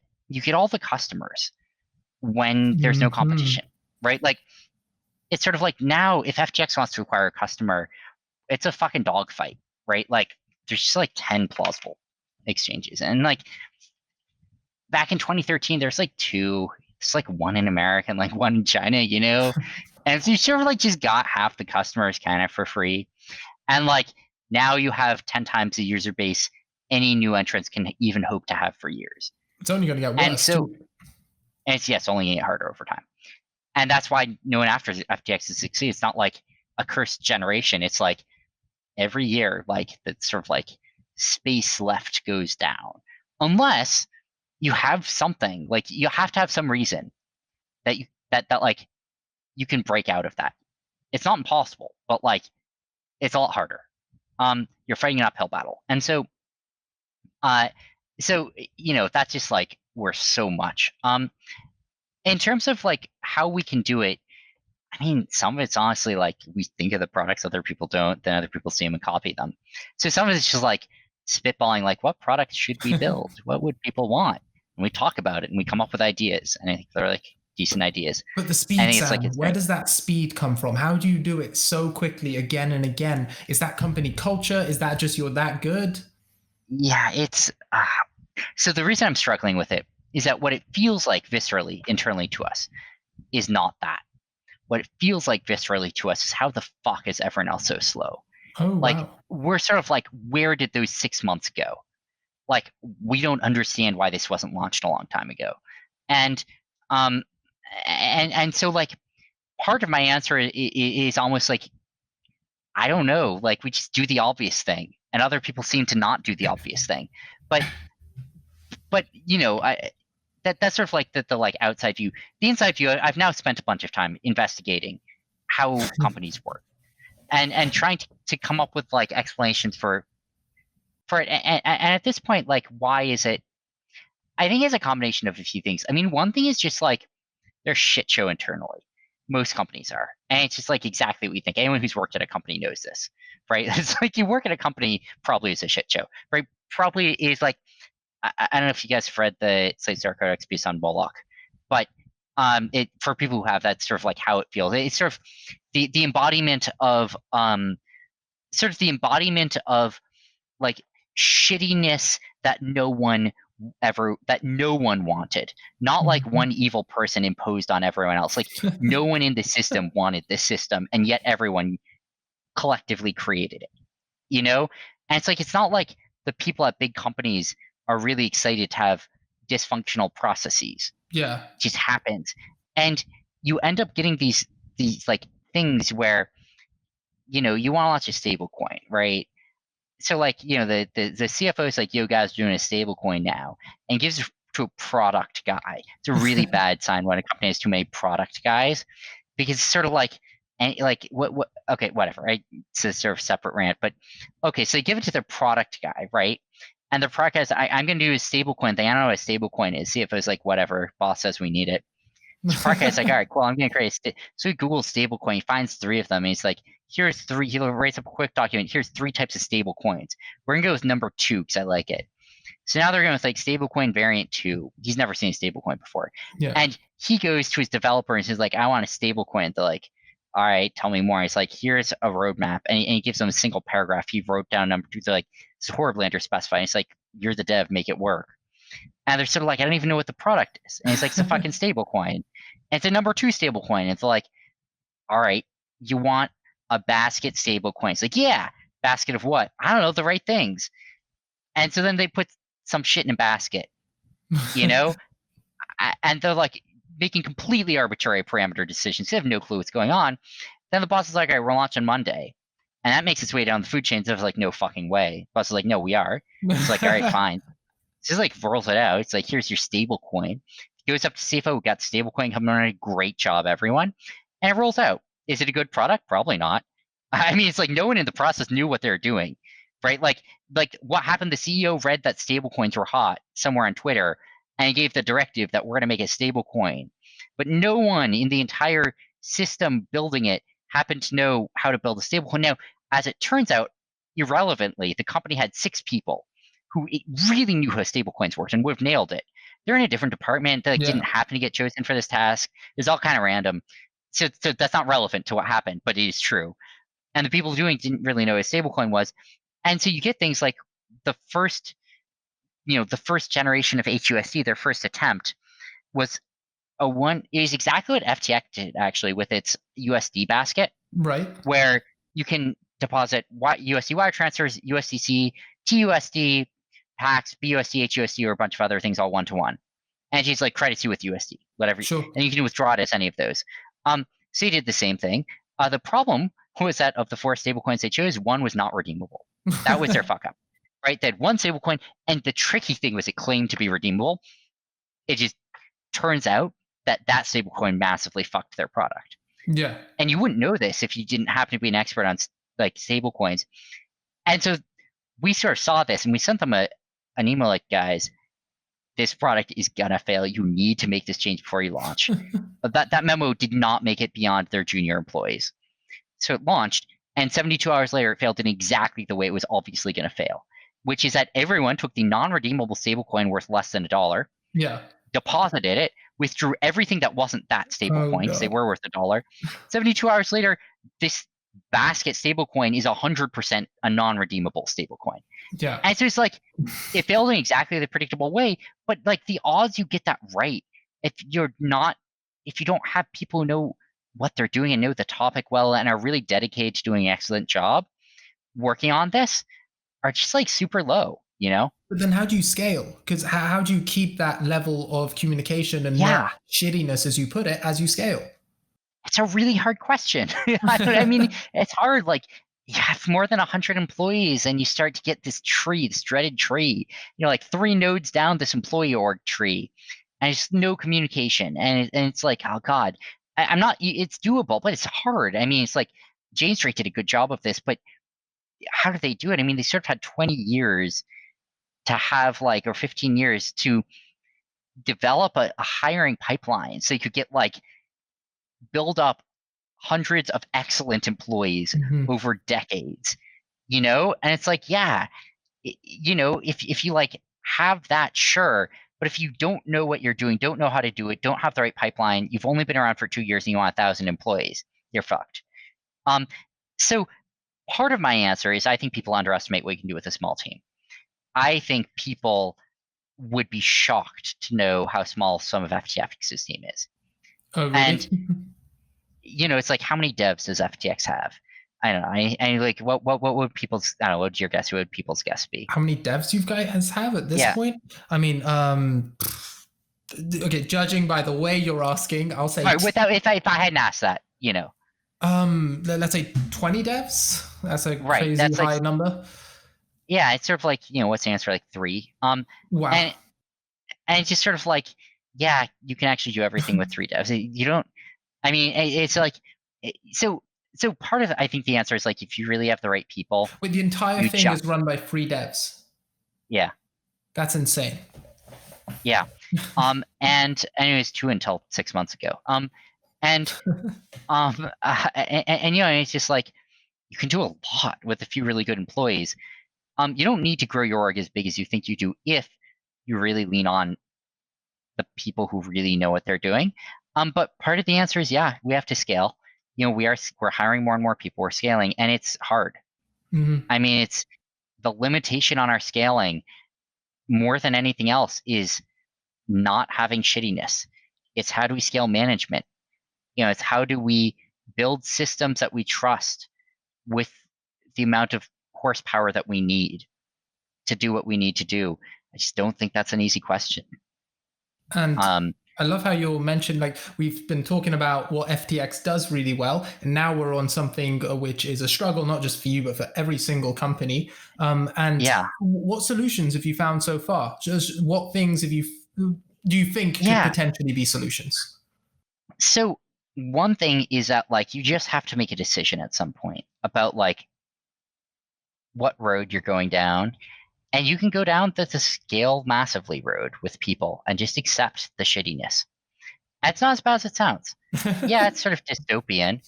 [SPEAKER 2] all the customers when there's no
[SPEAKER 1] Mm-hmm.
[SPEAKER 2] competition, right? Like it's sort of like now if FTX wants to acquire a customer, it's a fucking dogfight, right? Like there's just like 10 plausible exchanges. And like back in 2013, there's like two. It's like one in America and like one in China, you know? And so you sort of like just got half the customers kind of for free. And like now you have 10 times the user base any new entrants can even hope to have for years.
[SPEAKER 1] It's only going to get
[SPEAKER 2] And
[SPEAKER 1] worse,
[SPEAKER 2] so,
[SPEAKER 1] too.
[SPEAKER 2] and it's, yes, only getting harder over time. And that's why no one after FTX is succeed. It's not like a cursed generation. It's like every year, like that sort of like space left goes down. Unless you have something, like you have to have some reason that that like you can break out of that. It's not impossible, but like it's a lot harder. You're fighting an uphill battle. And so uh so you know, that's just like worth so much. In terms of like how we can do it, I mean, some of it's honestly like we think of the products other people don't, then other people see them and copy them. So some of it's just like spitballing, like what products should we build? What would people want? And we talk about it and we come up with ideas. And I think they're like decent ideas.
[SPEAKER 1] But the
[SPEAKER 2] I
[SPEAKER 1] speed,
[SPEAKER 2] think it's like
[SPEAKER 1] Sam,
[SPEAKER 2] it's
[SPEAKER 1] where
[SPEAKER 2] great.
[SPEAKER 1] does that speed come from? How do you do it so quickly again and again? Is that company culture? Is that just you're that good?
[SPEAKER 2] Yeah, it's so the reason I'm struggling with it is that what it feels like viscerally, internally to us, is not that. What it feels like viscerally to us is how the fuck is everyone else so slow?
[SPEAKER 1] Oh,
[SPEAKER 2] Like,
[SPEAKER 1] wow.
[SPEAKER 2] we're sort of like, where did those 6 months go? Like, we don't understand why this wasn't launched a long time ago. And so like part of my answer is almost like, I don't know, like we just do the obvious thing, and other people seem to not do the obvious thing. But you know, that's sort of like the like outside view. The inside view, I've now spent a bunch of time investigating how companies work and trying to come up with like explanations for it. And at this point, like, why is it? I think it's a combination of a few things. I mean, one thing is just like they're shit show internally. Most companies are. And it's just like exactly what you think. Anyone who's worked at a company knows this, right? It's like you work at a company, probably is a shit show, right? Probably is like, I don't know if you guys have read the Slate Sarkodex piece on Moloch, but it for people who have, that's sort of like how it feels. It's sort of the embodiment of like shittiness that no one wanted. Not like one evil person imposed on everyone else. Like no one in the system wanted this system, and yet everyone collectively created it. You know? And it's like, it's not like the people at big companies are really excited to have dysfunctional processes.
[SPEAKER 1] Yeah.
[SPEAKER 2] It just happens. And you end up getting these like things where, you know, you want to launch a stable coin, right? So like, you know, the CFO is like, yo guys, doing a stable coin now, and gives it to a product guy. It's a really bad sign when a company has too many product guys, because it's sort of like, and like what okay, whatever, right? It's a sort of separate rant, but okay, so they give it to their product guy, right? And the product guy is, I'm gonna do a stable coin thing. I don't know what a stable coin is. CFO's like, whatever, boss says we need it. So product guy's like, all right, cool, I'm gonna create so he Googles stable coin, he finds 3 of them, and he's like, here's 3, he writes up a quick document, here's 3 types of stable coins. We're gonna go with number 2 because I like it. So now they're going with like stablecoin variant 2. He's never seen a stablecoin before.
[SPEAKER 1] Yeah.
[SPEAKER 2] And he goes to his developer and says like, I want a stablecoin. They're like, all right, tell me more. He's like, here's a roadmap. And he gives them a single paragraph. He wrote down number 2. They're like, it's horribly underspecified. He's like, you're the dev, make it work. And they're sort of like, I don't even know what the product is. And he's like, it's a fucking stablecoin. And it's a number 2 stablecoin. And it's like, all right, you want a basket stablecoin. It's like, yeah, basket of what? I don't know, the right things. And so then they put some shit in a basket, you know? And they're like making completely arbitrary parameter decisions. They have no clue what's going on. Then the boss is like, all right, we're launching Monday. And that makes its way down the food chain. So it's like, no fucking way. The boss is like, no, we are. It's like, all right, fine. It's just like rolls it out. It's like, here's your stable coin. It goes up to CFO, we got stable coin coming on. Great job, everyone. And it rolls out. Is it a good product? Probably not. I mean, it's like no one in the process knew what they were doing, right? Like what happened? The CEO read that stable coins were hot somewhere on Twitter, and he gave the directive that we're going to make a stable coin. But no one in the entire system building it happened to know how to build a stable coin. Now, as it turns out, irrelevantly, the company had 6 people who really knew how stable coins worked and would have nailed it. They're in a different department that didn't happen to get chosen for this task. It's all kind of random. So that's not relevant to what happened, but it is true. And the people doing it didn't really know what a stablecoin was. And so you get things like the first generation of 𝐓𝐢𝐸, their first attempt was is exactly what FTX did actually with its USD basket,
[SPEAKER 1] Right.
[SPEAKER 2] where you can deposit USD wire transfers, USDC, TUSD, PAX, BUSD, HUSD, or a bunch of other things all one-to-one. And she's like, credits you with USD, whatever.
[SPEAKER 1] Sure.
[SPEAKER 2] And you can withdraw it as any of those. So you did the same thing. The problem was that of the 4 stablecoins they chose, 1 was not redeemable. That was their fuck up, right? They had 1 stablecoin, and the tricky thing was it claimed to be redeemable. It just turns out that stablecoin massively fucked their product.
[SPEAKER 1] Yeah.
[SPEAKER 2] And you wouldn't know this if you didn't happen to be an expert on like stablecoins. And so we sort of saw this, and we sent them an email like, guys, this product is gonna fail. You need to make this change before you launch. But that memo did not make it beyond their junior employees. So it launched, and 72 hours later, it failed in exactly the way it was obviously going to fail, which is that everyone took the non-redeemable stablecoin worth less than $1, deposited it, withdrew everything that wasn't that stablecoin because they were worth $1. 72 hours later, this basket stablecoin is 100% a non-redeemable stablecoin.
[SPEAKER 1] Yeah.
[SPEAKER 2] And so it's like it failed in exactly the predictable way, but like the odds you get that right, if you're not, if you don't have people who know what they're doing and know the topic well and are really dedicated to doing an excellent job working on this, are just like super low, you know?
[SPEAKER 1] But then how do you scale? Because how do you keep that level of communication and
[SPEAKER 2] Yeah,
[SPEAKER 1] not shittiness, as you put it, as you scale?
[SPEAKER 2] it's a really hard question. I mean, it's hard. Like, you have more than 100 employees, and you start to get this tree, this dreaded tree. You know, like 3 nodes down this employee org tree, and it's no communication. And it's like, oh God, I'm not. It's doable, but it's hard. I mean, it's like Jane Street did a good job of this, but how do they do it? I mean, they sort of had 20 years to have like, or 15 years to develop a hiring pipeline, so you could get like build up hundreds of excellent employees
[SPEAKER 1] Mhm.
[SPEAKER 2] over decades, you know? And it's like, yeah, you know, if you like have that, sure. But if you don't know what you're doing, don't know how to do it, don't have the right pipeline, you've only been around for 2 years and you want 1,000 employees, you're fucked. Um, so part of my answer is I think people underestimate what you can do with a small team. I think people would be shocked to know how small some of FTX's team is.
[SPEAKER 1] Oh,
[SPEAKER 2] And
[SPEAKER 1] really?
[SPEAKER 2] you know, it's like, how many devs does FTX have? I don't know. I like, what would people's, I don't know, what's your guess? What would people's guess be?
[SPEAKER 1] How many devs you guys have at this
[SPEAKER 2] Yeah.
[SPEAKER 1] point? I mean, okay, judging by the way you're asking, I'll say,
[SPEAKER 2] Right. Without, if I hadn't asked that, you know,
[SPEAKER 1] let's say 20 devs. That's a
[SPEAKER 2] right.
[SPEAKER 1] crazy
[SPEAKER 2] That's like,
[SPEAKER 1] high number.
[SPEAKER 2] yeah, it's sort of like, you know, what's the answer? Like 3.
[SPEAKER 1] Wow.
[SPEAKER 2] And, and it's just sort of like, yeah, you can actually do everything with 3 devs. You don't, I mean, it's like, so part of, I think the answer is like, if you really have the right people,
[SPEAKER 1] Wait, the entire
[SPEAKER 2] you
[SPEAKER 1] thing
[SPEAKER 2] just,
[SPEAKER 1] is run by free devs.
[SPEAKER 2] yeah,
[SPEAKER 1] That's insane.
[SPEAKER 2] yeah. And it was 2 until 6 months ago. And and you know, it's just like you can do a lot with a few really good employees. You don't need to grow your org as big as you think you do if you really lean on the people who really know what they're doing. But part of the answer is, yeah, we have to scale. You know, we're hiring more and more people, we're scaling, and it's hard.
[SPEAKER 1] Hmm.
[SPEAKER 2] I mean, it's the limitation on our scaling more than anything else is not having shittiness. It's how do we scale management? You know, it's how do we build systems that we trust with the amount of horsepower that we need to do what we need to do. I just don't think that's an easy question.
[SPEAKER 1] And
[SPEAKER 2] Um,
[SPEAKER 1] I love how you mentioned, like, we've been talking about what FTX does really well, and now we're on something which is a struggle, not just for you, but for every single company. And
[SPEAKER 2] yeah,
[SPEAKER 1] what solutions have you found so far? Just what things do you think could
[SPEAKER 2] yeah.
[SPEAKER 1] potentially be solutions?
[SPEAKER 2] So one thing is that like you just have to make a decision at some point about like what road you're going down. And you can go down the scale massively road with people and just accept the shittiness. It's not as bad as it sounds. Yeah, it's sort of dystopian,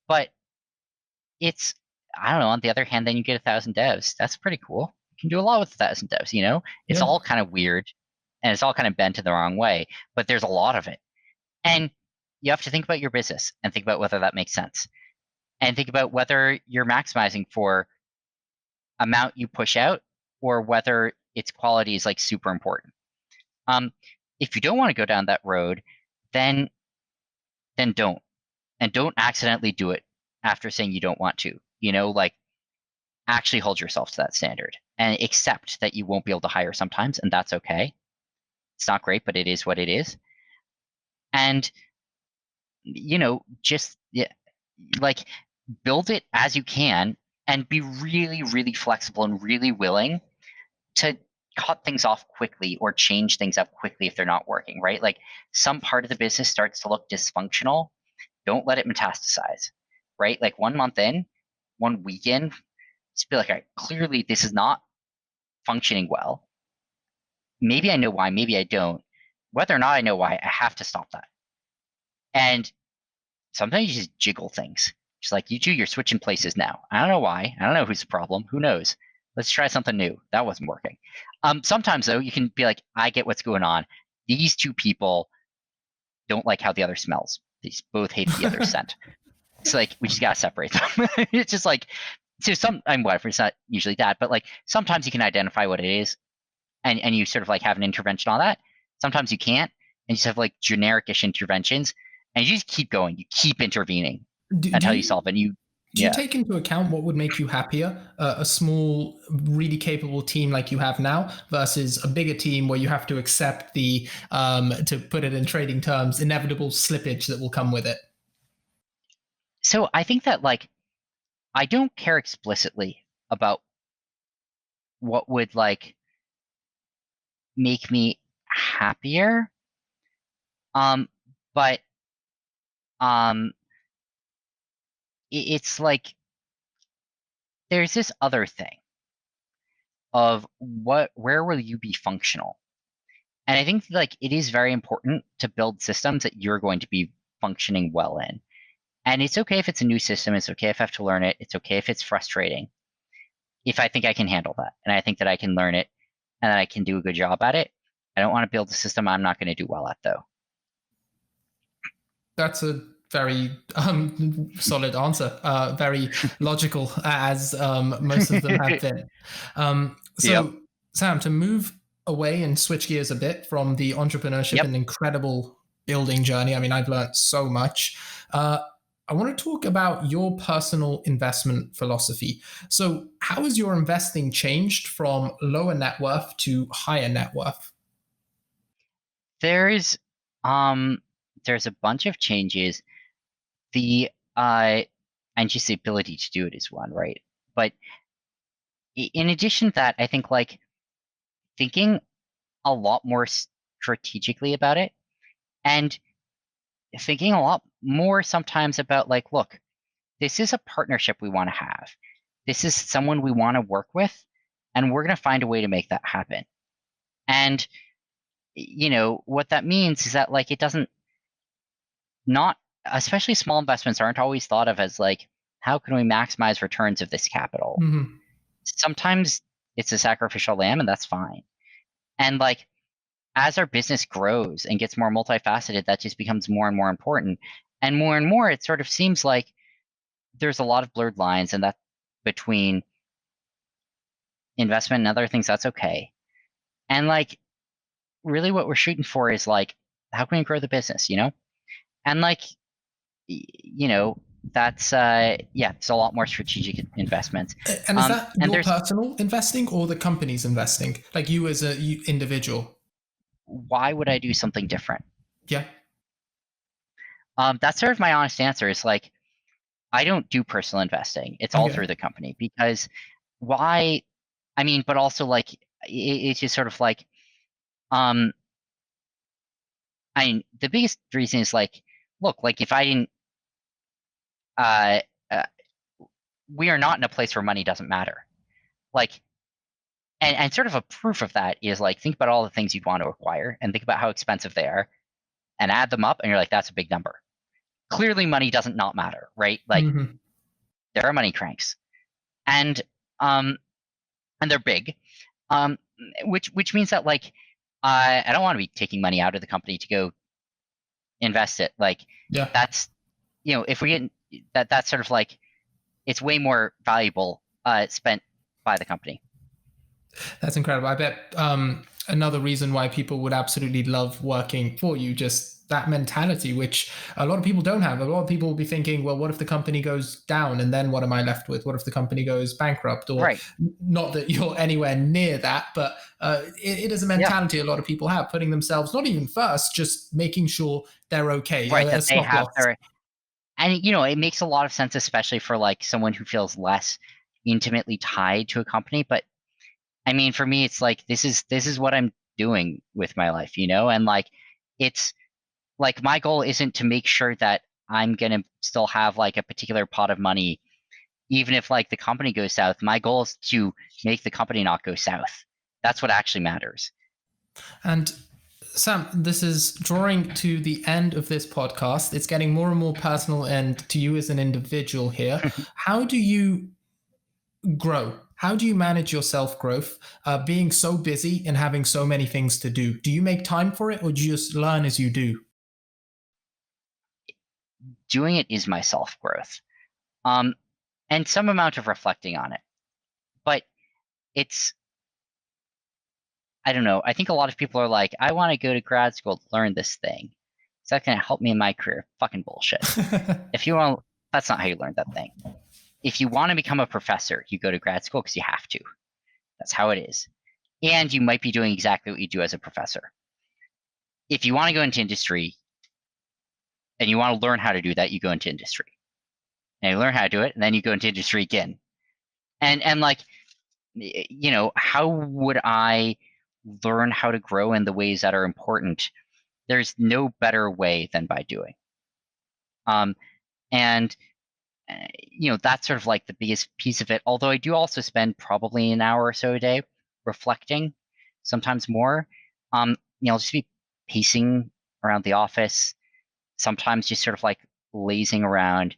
[SPEAKER 2] but it's, I don't know, on the other hand, then you get 1,000 devs. That's pretty cool. You can do a lot with 1,000 devs, you know? It's
[SPEAKER 1] Yeah.
[SPEAKER 2] all kind of weird and it's all kind of bent in the wrong way, but there's a lot of it. And you have to think about your business and think about whether that makes sense. And think about whether you're maximizing for amount you push out or whether its quality is like super important. Um, if you don't want to go down that road, then don't. And don't accidentally do it after saying you don't want to. You know, like actually hold yourself to that standard and accept that you won't be able to hire sometimes, and that's okay. It's not great, but it is what it is. And you know, just yeah, like build it as you can and be really, really flexible and really willing to cut things off quickly or change things up quickly if they're not working, right? Like some part of the business starts to look dysfunctional, don't let it metastasize, right? Like 1 month in, 1 week in, just be like, all right, clearly this is not functioning well. Maybe I know why, maybe I don't. Whether or not I know why, I have to stop that. And sometimes you just jiggle things. Just like you two, you're switching places now. I don't know why. I don't know who's the problem. Who knows? Let's try something new. That wasn't working. Sometimes though, you can be like, I get what's going on. These two people don't like how the other smells. They both hate the other scent. It's like we just gotta separate them. It's just like so I'm whatever. It's not usually that, but like sometimes you can identify what it is, and you sort of like have an intervention on that. Sometimes you can't, and you just have like generic-ish interventions, and you just keep going. You keep intervening
[SPEAKER 1] Do
[SPEAKER 2] until you
[SPEAKER 1] you
[SPEAKER 2] solve it. And you,
[SPEAKER 1] do you
[SPEAKER 2] yeah.
[SPEAKER 1] take into account what would make you happier? A small, really capable team like you have now versus a bigger team where you have to accept the, to put it in trading terms, inevitable slippage that will come with it.
[SPEAKER 2] So I think that like I don't care explicitly about what would like make me happier. Um, but um, it's like there's this other thing of where will you be functional? And I think like it is very important to build systems that you're going to be functioning well in. And it's okay if it's a new system, it's okay if I have to learn it, it's okay if it's frustrating. If I think I can handle that and I think that I can learn it and that I can do a good job at it, I don't want to build a system I'm not going to do well at though.
[SPEAKER 1] That's a very solid answer. Very logical, as most of them have been.
[SPEAKER 2] Yep.
[SPEAKER 1] So, Sam, to move away and switch gears a bit from the entrepreneurship
[SPEAKER 2] Yep.
[SPEAKER 1] and incredible building journey, I mean, I've learned so much. Uh, I want to talk about your personal investment philosophy. So, how has your investing changed from lower net worth to higher net worth?
[SPEAKER 2] There's um there's a bunch of changes. The and just the ability to do it is one, right? But in addition to that, I think like thinking a lot more strategically about it and thinking a lot more sometimes about like, look, this is a partnership we want to have. This is someone we want to work with, and we're going to find a way to make that happen. And what that means is that like it doesn't not especially small investments aren't always thought of as like how can we maximize returns of this capital.
[SPEAKER 1] Mm-hmm.
[SPEAKER 2] Sometimes it's a sacrificial lamb and that's fine. And like as our business grows and gets more multifaceted, that just becomes more and more it sort of seems like there's a lot of blurred lines and that between investment and other things. That's okay. And like really what we're shooting for is like how can we grow the business, and like that's yeah, it's a lot more strategic investments.
[SPEAKER 1] And is that
[SPEAKER 2] And
[SPEAKER 1] your
[SPEAKER 2] there's
[SPEAKER 1] personal investing or the company's investing? Like you as a individual?
[SPEAKER 2] why would I do something different?
[SPEAKER 1] Yeah.
[SPEAKER 2] That's sort of my honest answer is like I don't do personal investing. It's all
[SPEAKER 1] Okay.
[SPEAKER 2] through the company because why? I mean, but also like it's just sort of like um I mean the biggest reason is like look, like if I didn't uh, uh we are not in a place where money doesn't matter. Like and sort of a proof of that is like think about all the things you'd want to acquire and think about how expensive they are and add them up and you're like that's a big number. Clearly money doesn't not matter, right? Like
[SPEAKER 1] Mm-hmm.
[SPEAKER 2] there are money cranks. And um and they're big. Um which means that like I don't want to be taking money out of the company to go invest it. Like
[SPEAKER 1] Yeah.
[SPEAKER 2] that's if we get that's sort of like it's way more valuable spent by the company.
[SPEAKER 1] That's incredible. I bet another reason why people would absolutely love working for you, just that mentality, which a lot of people don't have. A lot of people will be thinking, well, what if the company goes down and then what am I left with? What if the company goes bankrupt? Or
[SPEAKER 2] Right.
[SPEAKER 1] not that you're anywhere near that, but it is a
[SPEAKER 2] Yeah.
[SPEAKER 1] mentality a lot of people have, putting themselves not even first, just making sure they're okay,
[SPEAKER 2] Right.
[SPEAKER 1] a
[SPEAKER 2] That they
[SPEAKER 1] stop
[SPEAKER 2] have
[SPEAKER 1] loss.
[SPEAKER 2] their and it makes a lot of sense, especially for like someone who feels less intimately tied to a company. But I mean, for me, it's like this is what I'm doing with my life, and like it's like my goal isn't to make sure that I'm gonna still have like a particular pot of money, even if like the company goes south. My goal is to make the company not go south. That's what actually matters.
[SPEAKER 1] And Sam, this is drawing to the end of this podcast. It's getting more and more personal and to you as an individual here. How do you grow? How do you manage your self growth, being so busy and having so many things to do? Do you make time for it or do you just learn as you do?
[SPEAKER 2] doing it is my self-growth. And some amount of reflecting on it. But it's, I don't know. I think a lot of people are like, I want to go to grad school to learn this thing. Is that going to help me in my career? Fucking bullshit. If you want, that's not how you learn that thing. If you want to become a professor, you go to grad school because you have to. That's how it is. And you might be doing exactly what you do as a professor. If you want to go into industry and you want to learn how to do that, you go into industry. And you learn how to do it, and then you go into industry again. And like, you know, how would I learn how to grow in the ways that are important? There's no better way than by doing. And you know, that's sort of like the biggest piece of it. Although I do also spend probably an hour or so a day reflecting, sometimes more. You know, I'll just be pacing around the office, sometimes just sort of like lazing around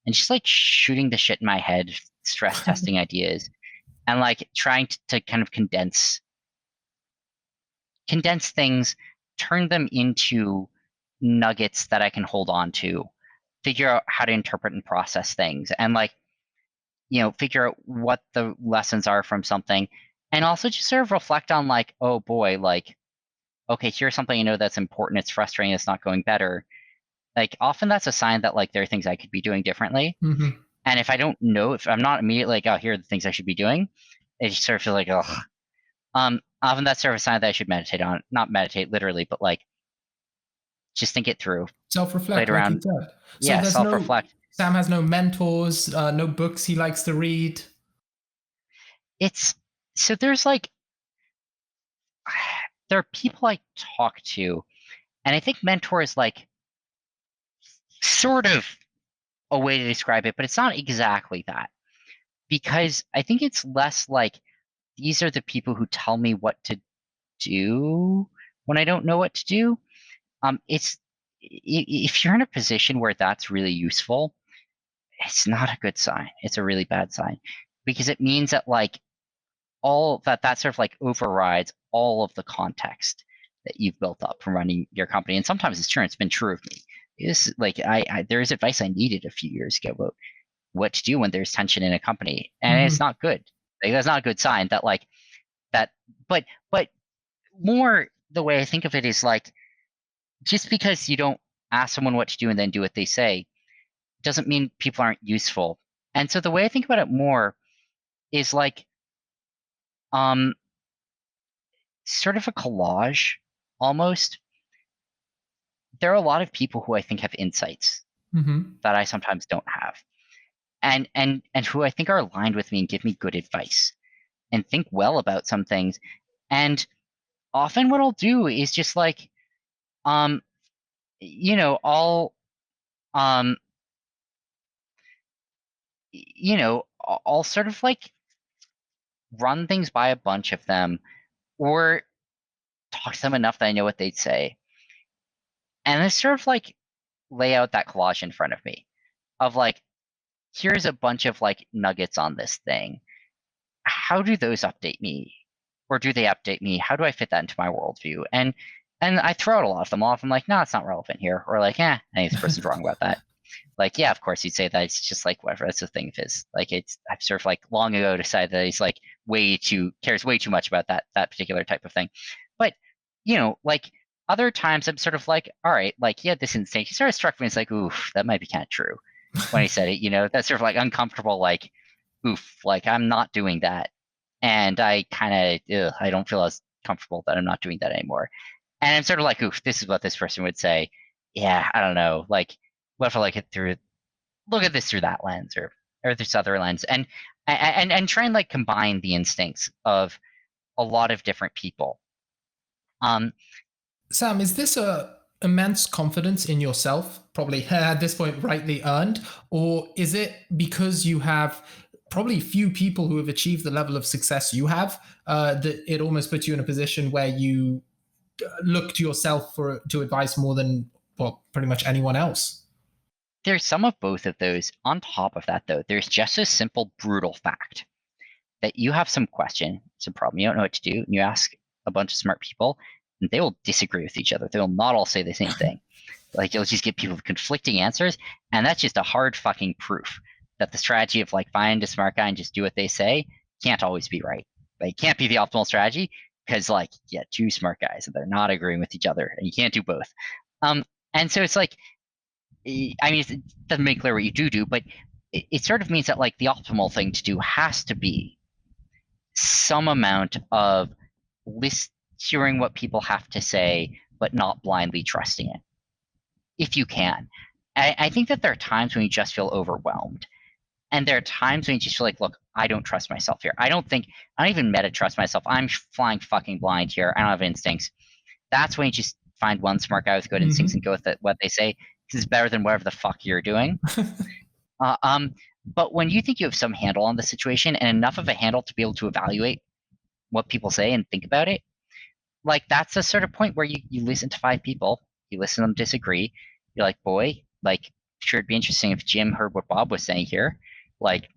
[SPEAKER 2] and just like shooting the shit in my head, stress testing ideas, and like trying to kind of condense things, turn them into nuggets that I can hold on to, figure out how to interpret and process things, and like, you know, figure out what the lessons are from something, and also just sort of reflect on like, oh boy, like, okay, here's something you know that's important. It's frustrating. It's not going better. Like often that's a sign that like there are things I could be doing differently.
[SPEAKER 1] Mm-hmm.
[SPEAKER 2] And if I don't know, if I'm not immediately like, oh, here are the things I should be doing, it just sort of feels like, oh, often that's sort of a sign that I should meditate on, not meditate literally, but like just think it through, play it
[SPEAKER 1] Self-reflect, like you
[SPEAKER 2] around.
[SPEAKER 1] said. So
[SPEAKER 2] Yeah,
[SPEAKER 1] there's no,
[SPEAKER 2] self-reflect.
[SPEAKER 1] Sam has no mentors, no books he likes to read.
[SPEAKER 2] It's so there's like there are people I talk to, and I think mentor is like sort of a way to describe it, but it's not exactly that. Because I think it's less like these are the people who tell me what to do when I don't know what to do. It's if you're in a position where that's really useful, it's not a good sign. It's a really bad sign because it means that like all that sort of like overrides all of the context that you've built up from running your company. And sometimes it's true. It's been true of me. This like there's advice I needed a few years ago about what to do when there's tension in a company, and it's
[SPEAKER 1] Mm-hmm.
[SPEAKER 2] not good. Like, that's not a good sign that like that. But more the way I think of it is like just because you don't ask someone what to do and then do what they say doesn't mean people aren't useful. And so the way I think about it more is like um sort of a collage almost. There are a lot of people who I think have insights
[SPEAKER 1] Mm-hmm.
[SPEAKER 2] that I sometimes don't have. And who I think are aligned with me and give me good advice and think well about some things. And often what I'll do is just like um you know, um I'll sort of like run things by a bunch of them or talk to them enough that I know what they'd say. And then sort of like lay out that collage in front of me of like, here's a bunch of like nuggets on this thing. How do those update me? Or do they update me? How do I fit that into my worldview? And I throw out a lot of them off. I'm like, no, it's not relevant here. Or like, I think this person's wrong about that. Like, yeah, of course he'd say that. It's just like whatever. That's the thing of his. Like, I've sort of like long ago decided that he's like cares way too much about that particular type of thing. But you know, like other times I'm sort of like, all right, like he had this instinct. He sort of struck me as like, oof, that might be kind of true when he said it. You know, that's sort of like uncomfortable. Like, oof, like I'm not doing that, and I kind of I don't feel as comfortable that I'm not doing that anymore. And I'm sort of like, oof, this is what this person would say. Yeah, I don't know, like what if I like it through look at this through that lens or this other lens and try and like combine the instincts of a lot of different people. um
[SPEAKER 1] Sam, is this a immense confidence in yourself, probably at this point rightly earned, or is it because you have probably few people who have achieved the level of success you have, that it almost puts you in a position where you look to yourself for to advice more than well pretty much anyone else?
[SPEAKER 2] there's some of both of those. On top of that though, there's just a simple brutal fact that you have some question, some problem, you don't know what to do, and you ask a bunch of smart people and they will disagree with each other. They will not all say the same thing. Like you'll just get people with conflicting answers, and that's just a hard fucking proof that the strategy of like find a smart guy and just do what they say can't always be right. Like it can't be the optimal strategy because like yeah, two smart guys and they're not agreeing with each other, and you can't do both. Um, and so it's like I mean, it doesn't make clear what you do, but it sort of means that like the optimal thing to do has to be some amount of hearing what people have to say, but not blindly trusting it, if you can. I think that there are times when you just feel overwhelmed. And there are times when you just feel like, look, I don't trust myself here. I don't even meta trust myself. I'm flying fucking blind here. I don't have instincts. That's when you just find one smart guy with good instincts and go with what they say, because it's better than whatever the fuck you're doing. But when you think you have some handle on the situation and enough of a handle to be able to evaluate what people say and think about it, like that's a sort of point where you listen to 5 people, you listen to them disagree. You're like, boy, like sure it'd be interesting if Jim heard what Bob was saying here. Like,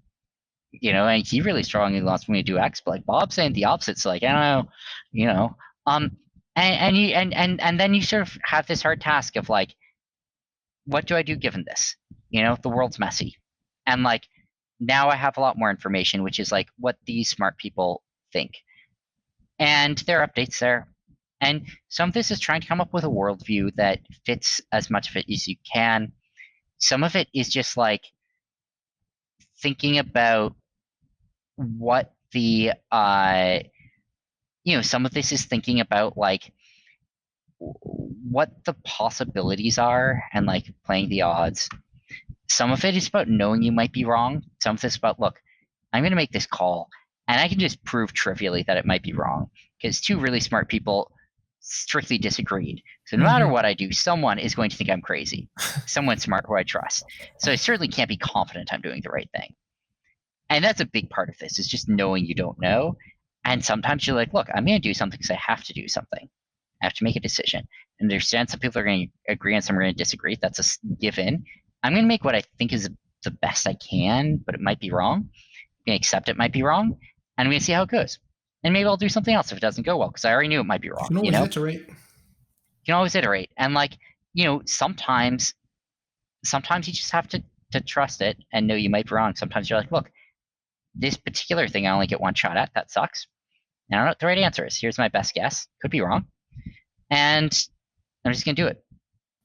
[SPEAKER 2] and he really strongly wants me to do X, but like Bob's saying the opposite. So like, I don't know, you know. And then you sort of have this hard task of like, what do I do given this? The world's messy. And like now I have a lot more information, which is like what these smart people think. And there are updates there. And some of this is trying to come up with a worldview that fits as much of it as you can. Some of it is just like thinking about what some of this is thinking about like what the possibilities are and like playing the odds. Some of it is about knowing you might be wrong. Some of this is about, look, I'm going to make this call and I can just prove trivially that it might be wrong because two really smart people strictly disagreed. So no matter what I do, someone is going to think I'm crazy. Someone smart who I trust. So I certainly can't be confident I'm doing the right thing. And that's a big part of this is just knowing you don't know. And sometimes you're like, look, I'm going to do something because I have to do something. I have to make a decision. And understand some people are going to agree and some are going to disagree. That's a given. I'm going to make what I think is the best I can, but it might be wrong. I'm going to accept it might be wrong. And I'm going to see how it goes. And maybe I'll do something else if it doesn't go well, because I already knew it might be wrong.
[SPEAKER 1] You can always iterate.
[SPEAKER 2] You can always iterate. And like, sometimes you just have to trust it and know you might be wrong. Sometimes you're like, look, this particular thing I only get one shot at. That sucks. I don't know what the right answer is. Here's my best guess. Could be wrong. And I'm just going to do it.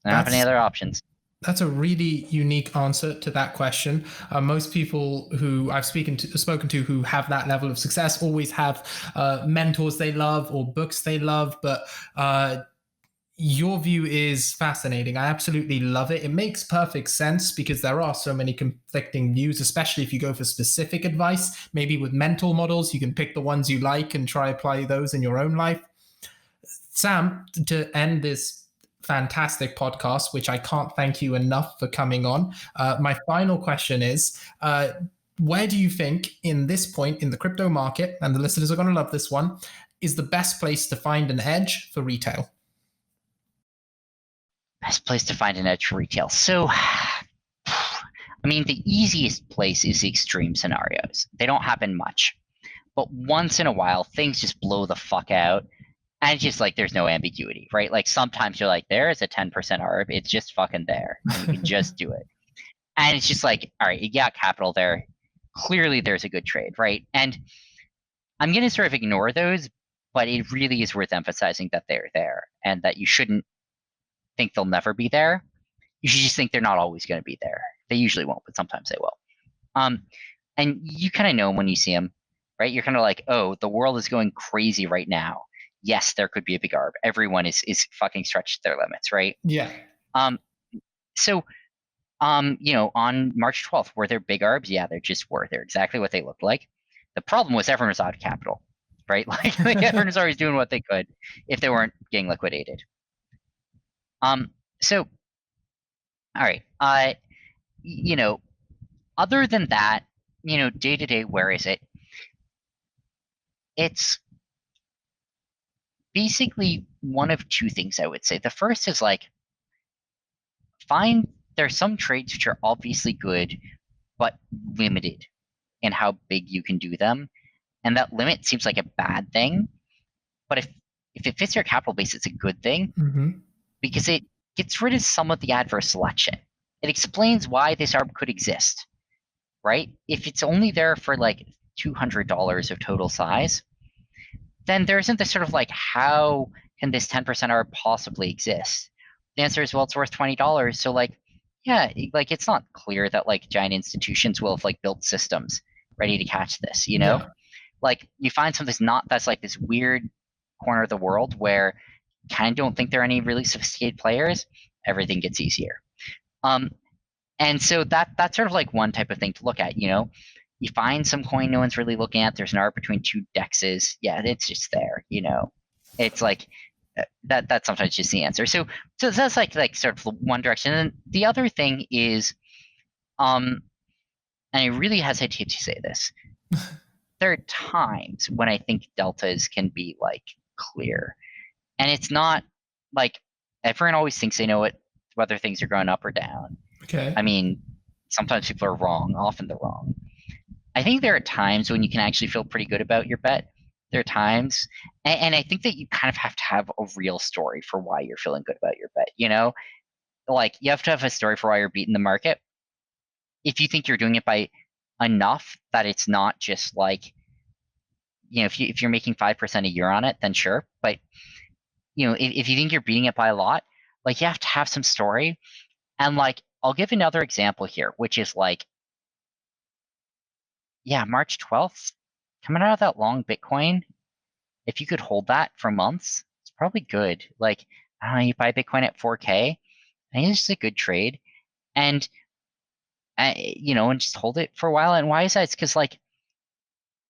[SPEAKER 2] I don't have any other options.
[SPEAKER 1] That's a really unique answer to that question. Most people who I've spoken to who have that level of success always have mentors they love or books they love, but your view is fascinating. I absolutely love it. It makes perfect sense because there are so many conflicting views, especially if you go for specific advice. Maybe with mental models, you can pick the ones you like and try apply those in your own life. Sam, to end this fantastic podcast, which I can't thank you enough for coming on. My final question is, where do you think in this point in the crypto market, and the listeners are going to love this one, is the best place to find an edge for retail?
[SPEAKER 2] Best place to find an edge for retail. So, I mean, the easiest place is the extreme scenarios. They don't happen much. But once in a while, things just blow the fuck out. And it's just like there's no ambiguity, right? Like sometimes you're like, there is a 10% ARB. It's just fucking there. And you can just do it. And it's just like, all right, you got capital there. Clearly there's a good trade, right? And I'm going to sort of ignore those, but it really is worth emphasizing that they're there and that you shouldn't think they'll never be there. You should just think they're not always going to be there. They usually won't, but sometimes they will. And you kind of know when you see them, right? You're kind of like, oh, the world is going crazy right now. Yes, there could be a big ARB. Everyone is fucking stretched their limits, right?
[SPEAKER 1] Yeah.
[SPEAKER 2] So, on March 12th, were there big ARBs? Yeah, there just were. They're exactly what they looked like. The problem was everyone was out of capital, right? Like everyone was always doing what they could if they weren't getting liquidated. So, all right. Other than that, day to day, where is it? It's basically one of two things, I would say. The first is like, there's some trades which are obviously good, but limited in how big you can do them. And that limit seems like a bad thing. But if it fits your capital base, it's a good thing because it gets rid of some of the adverse selection. It explains why this arb could exist, right? If it's only there for like $200 of total size, then there isn't this sort of like, how can this 10% arb possibly exist? The answer is, well, it's worth $20. So like, yeah, like it's not clear that like giant institutions will have like built systems ready to catch this, you know?
[SPEAKER 1] Yeah.
[SPEAKER 2] Like you find something that's like this weird corner of the world where you kind of don't think there are any really sophisticated players, everything gets easier. And so that's sort of like one type of thing to look at, you know? You find some coin no one's really looking at, there's an arb between two dexes. Yeah, it's just there, you know? It's like that's sometimes just the answer. So that's like sort of one direction. And the other thing is, and I really hesitate to say this, there are times when I think deltas can be like clear. And it's not like everyone always thinks they know whether things are going up or down.
[SPEAKER 1] Okay.
[SPEAKER 2] I mean, sometimes people are wrong, often they're wrong. I think there are times when you can actually feel pretty good about your bet. There are times, and I think that you kind of have to have a real story for why you're feeling good about your bet, you know? Like, you have to have a story for why you're beating the market. If you think you're doing it by enough that it's not just like, you know, if you're making 5% a year on it, then sure. But, you know, if you think you're beating it by a lot, like, you have to have some story. And, like, I'll give another example here, which is like, yeah, March 12th, coming out of that long Bitcoin, if you could hold that for months, it's probably good. Like, I don't know, you buy Bitcoin at 4K, I think it's just a good trade. And, you know, and just hold it for a while. And why is that? It's because, like,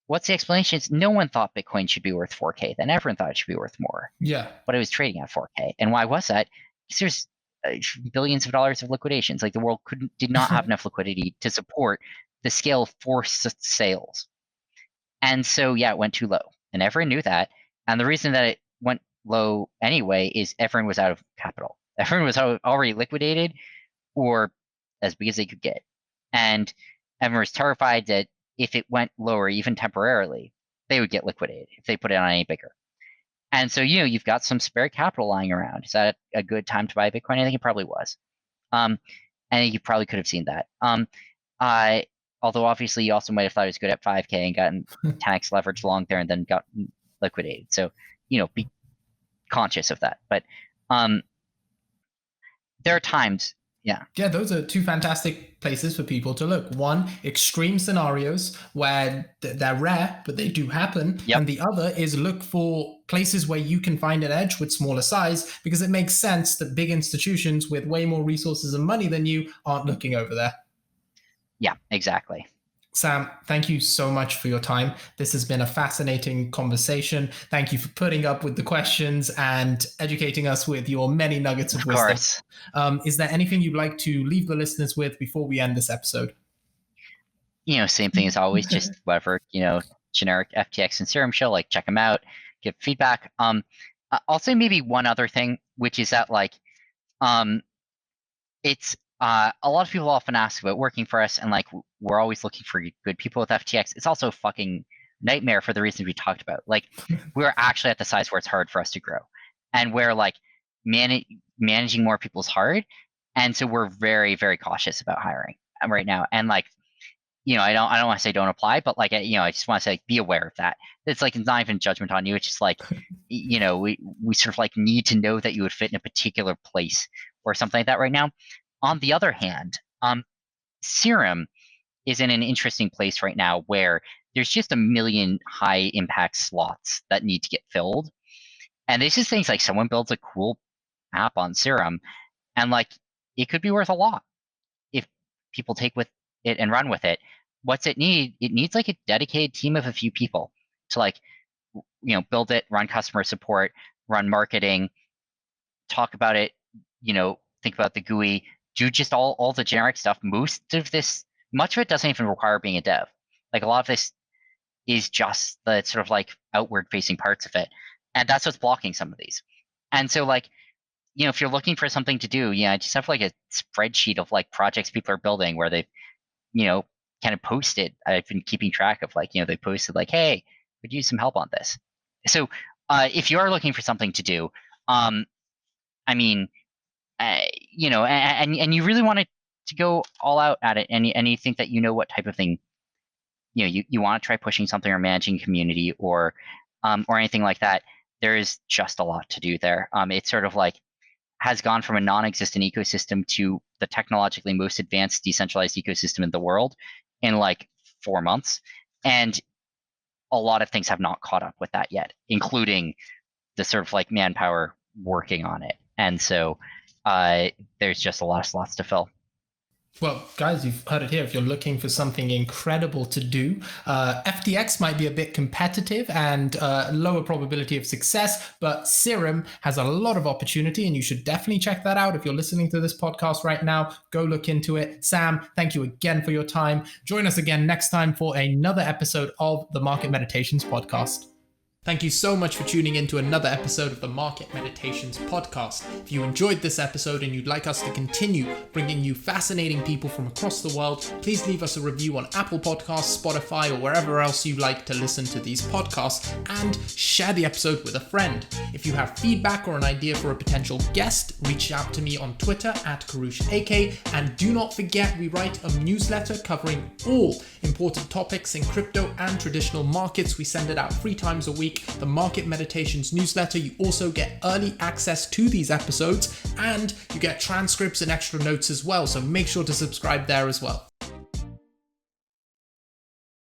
[SPEAKER 2] what's the explanation? It's no one thought Bitcoin should be worth 4K. Then everyone thought it should be worth more.
[SPEAKER 1] Yeah.
[SPEAKER 2] But it was trading at 4K. And why was that? Because there's billions of dollars of liquidations. Like, the world did not have enough liquidity to support the scale of forced sales. And so, yeah, it went too low. And everyone knew that. And the reason that it went low anyway is everyone was out of capital. Everyone was already liquidated or as big as they could get. And everyone was terrified that if it went lower, even temporarily, they would get liquidated if they put it on any bigger. And so, you know, you've got some spare capital lying around. Is that a good time to buy Bitcoin? I think it probably was. I think you probably could have seen that. Although obviously you also might have thought it was good at 5K and gotten 10x leverage long there and then got liquidated. So, you know, be conscious of that. But there are times, yeah.
[SPEAKER 1] Yeah, those are two fantastic places for people to look. One, extreme scenarios where they're rare, but they do happen.
[SPEAKER 2] Yep.
[SPEAKER 1] And the other is look for places where you can find an edge with smaller size, because it makes sense that big institutions with way more resources and money than you aren't looking over there.
[SPEAKER 2] Yeah, exactly.
[SPEAKER 1] Sam, thank you so much for your time. This has been a fascinating conversation. Thank you for putting up with the questions and educating us with your many nuggets of wisdom.
[SPEAKER 2] Course.
[SPEAKER 1] Is there anything you'd like to leave the listeners with before we end this episode?
[SPEAKER 2] You know, same thing as always, just whatever, you know, generic FTX and Serum show, like check them out, give feedback. I'll say maybe one other thing, which is that like, it's a lot of people often ask about working for us, and like we're always looking for good people with FTX. It's also a fucking nightmare for the reasons we talked about. Like, we're actually at the size where it's hard for us to grow, and where like managing more people is hard, and so we're very, very cautious about hiring right now. And like, you know, I don't want to say don't apply, but like, you know, I just want to say like, be aware of that. It's like, it's not even judgment on you. It's just like, you know, we sort of like need to know that you would fit in a particular place or something like that right now. On the other hand, Serum is in an interesting place right now where there's just a million high impact slots that need to get filled. And this is things like someone builds a cool app on Serum, and like it could be worth a lot if people take with it and run with it. What's it need? It needs like a dedicated team of a few people to like, you know, build it, run customer support, run marketing, talk about it, you know, think about the GUI, do just all the generic stuff. Much of it doesn't even require being a dev. Like, a lot of this is just the sort of like outward facing parts of it. And that's what's blocking some of these. And so like, you know, if you're looking for something to do, yeah, just have like a spreadsheet of like projects people are building where they've, you know, kind of posted. I've been keeping track of like, you know, they posted like, hey, could use some help on this. So if you are looking for something to do, I mean, and you really want to go all out at it, and you think that you know what type of thing, you want to try pushing something or managing community or anything like that. There is just a lot to do there. It's sort of like has gone from a non-existent ecosystem to the technologically most advanced decentralized ecosystem in the world in like 4 months. And a lot of things have not caught up with that yet, including the sort of like manpower working on it. And so there's just a lot of slots to fill.
[SPEAKER 1] Well, guys, you've heard it here. If you're looking for something incredible to do, FTX might be a bit competitive and lower probability of success, but Serum has a lot of opportunity, and you should definitely check that out. If you're listening to this podcast right now, go look into it. Sam, thank you again for your time. Join us again next time for another episode of the Market Meditations podcast. Thank you so much for tuning in to another episode of the Market Meditations podcast. If you enjoyed this episode and you'd like us to continue bringing you fascinating people from across the world, please leave us a review on Apple Podcasts, Spotify, or wherever else you like to listen to these podcasts, and share the episode with a friend. If you have feedback or an idea for a potential guest, reach out to me on Twitter at 𝐓𝐢𝐻𝐸, and do not forget we write a newsletter covering all important topics in crypto and traditional markets. We send it out 3 times a week. The Market Meditations newsletter. You also get early access to these episodes, and you get transcripts and extra notes as well, so make sure to subscribe there as well.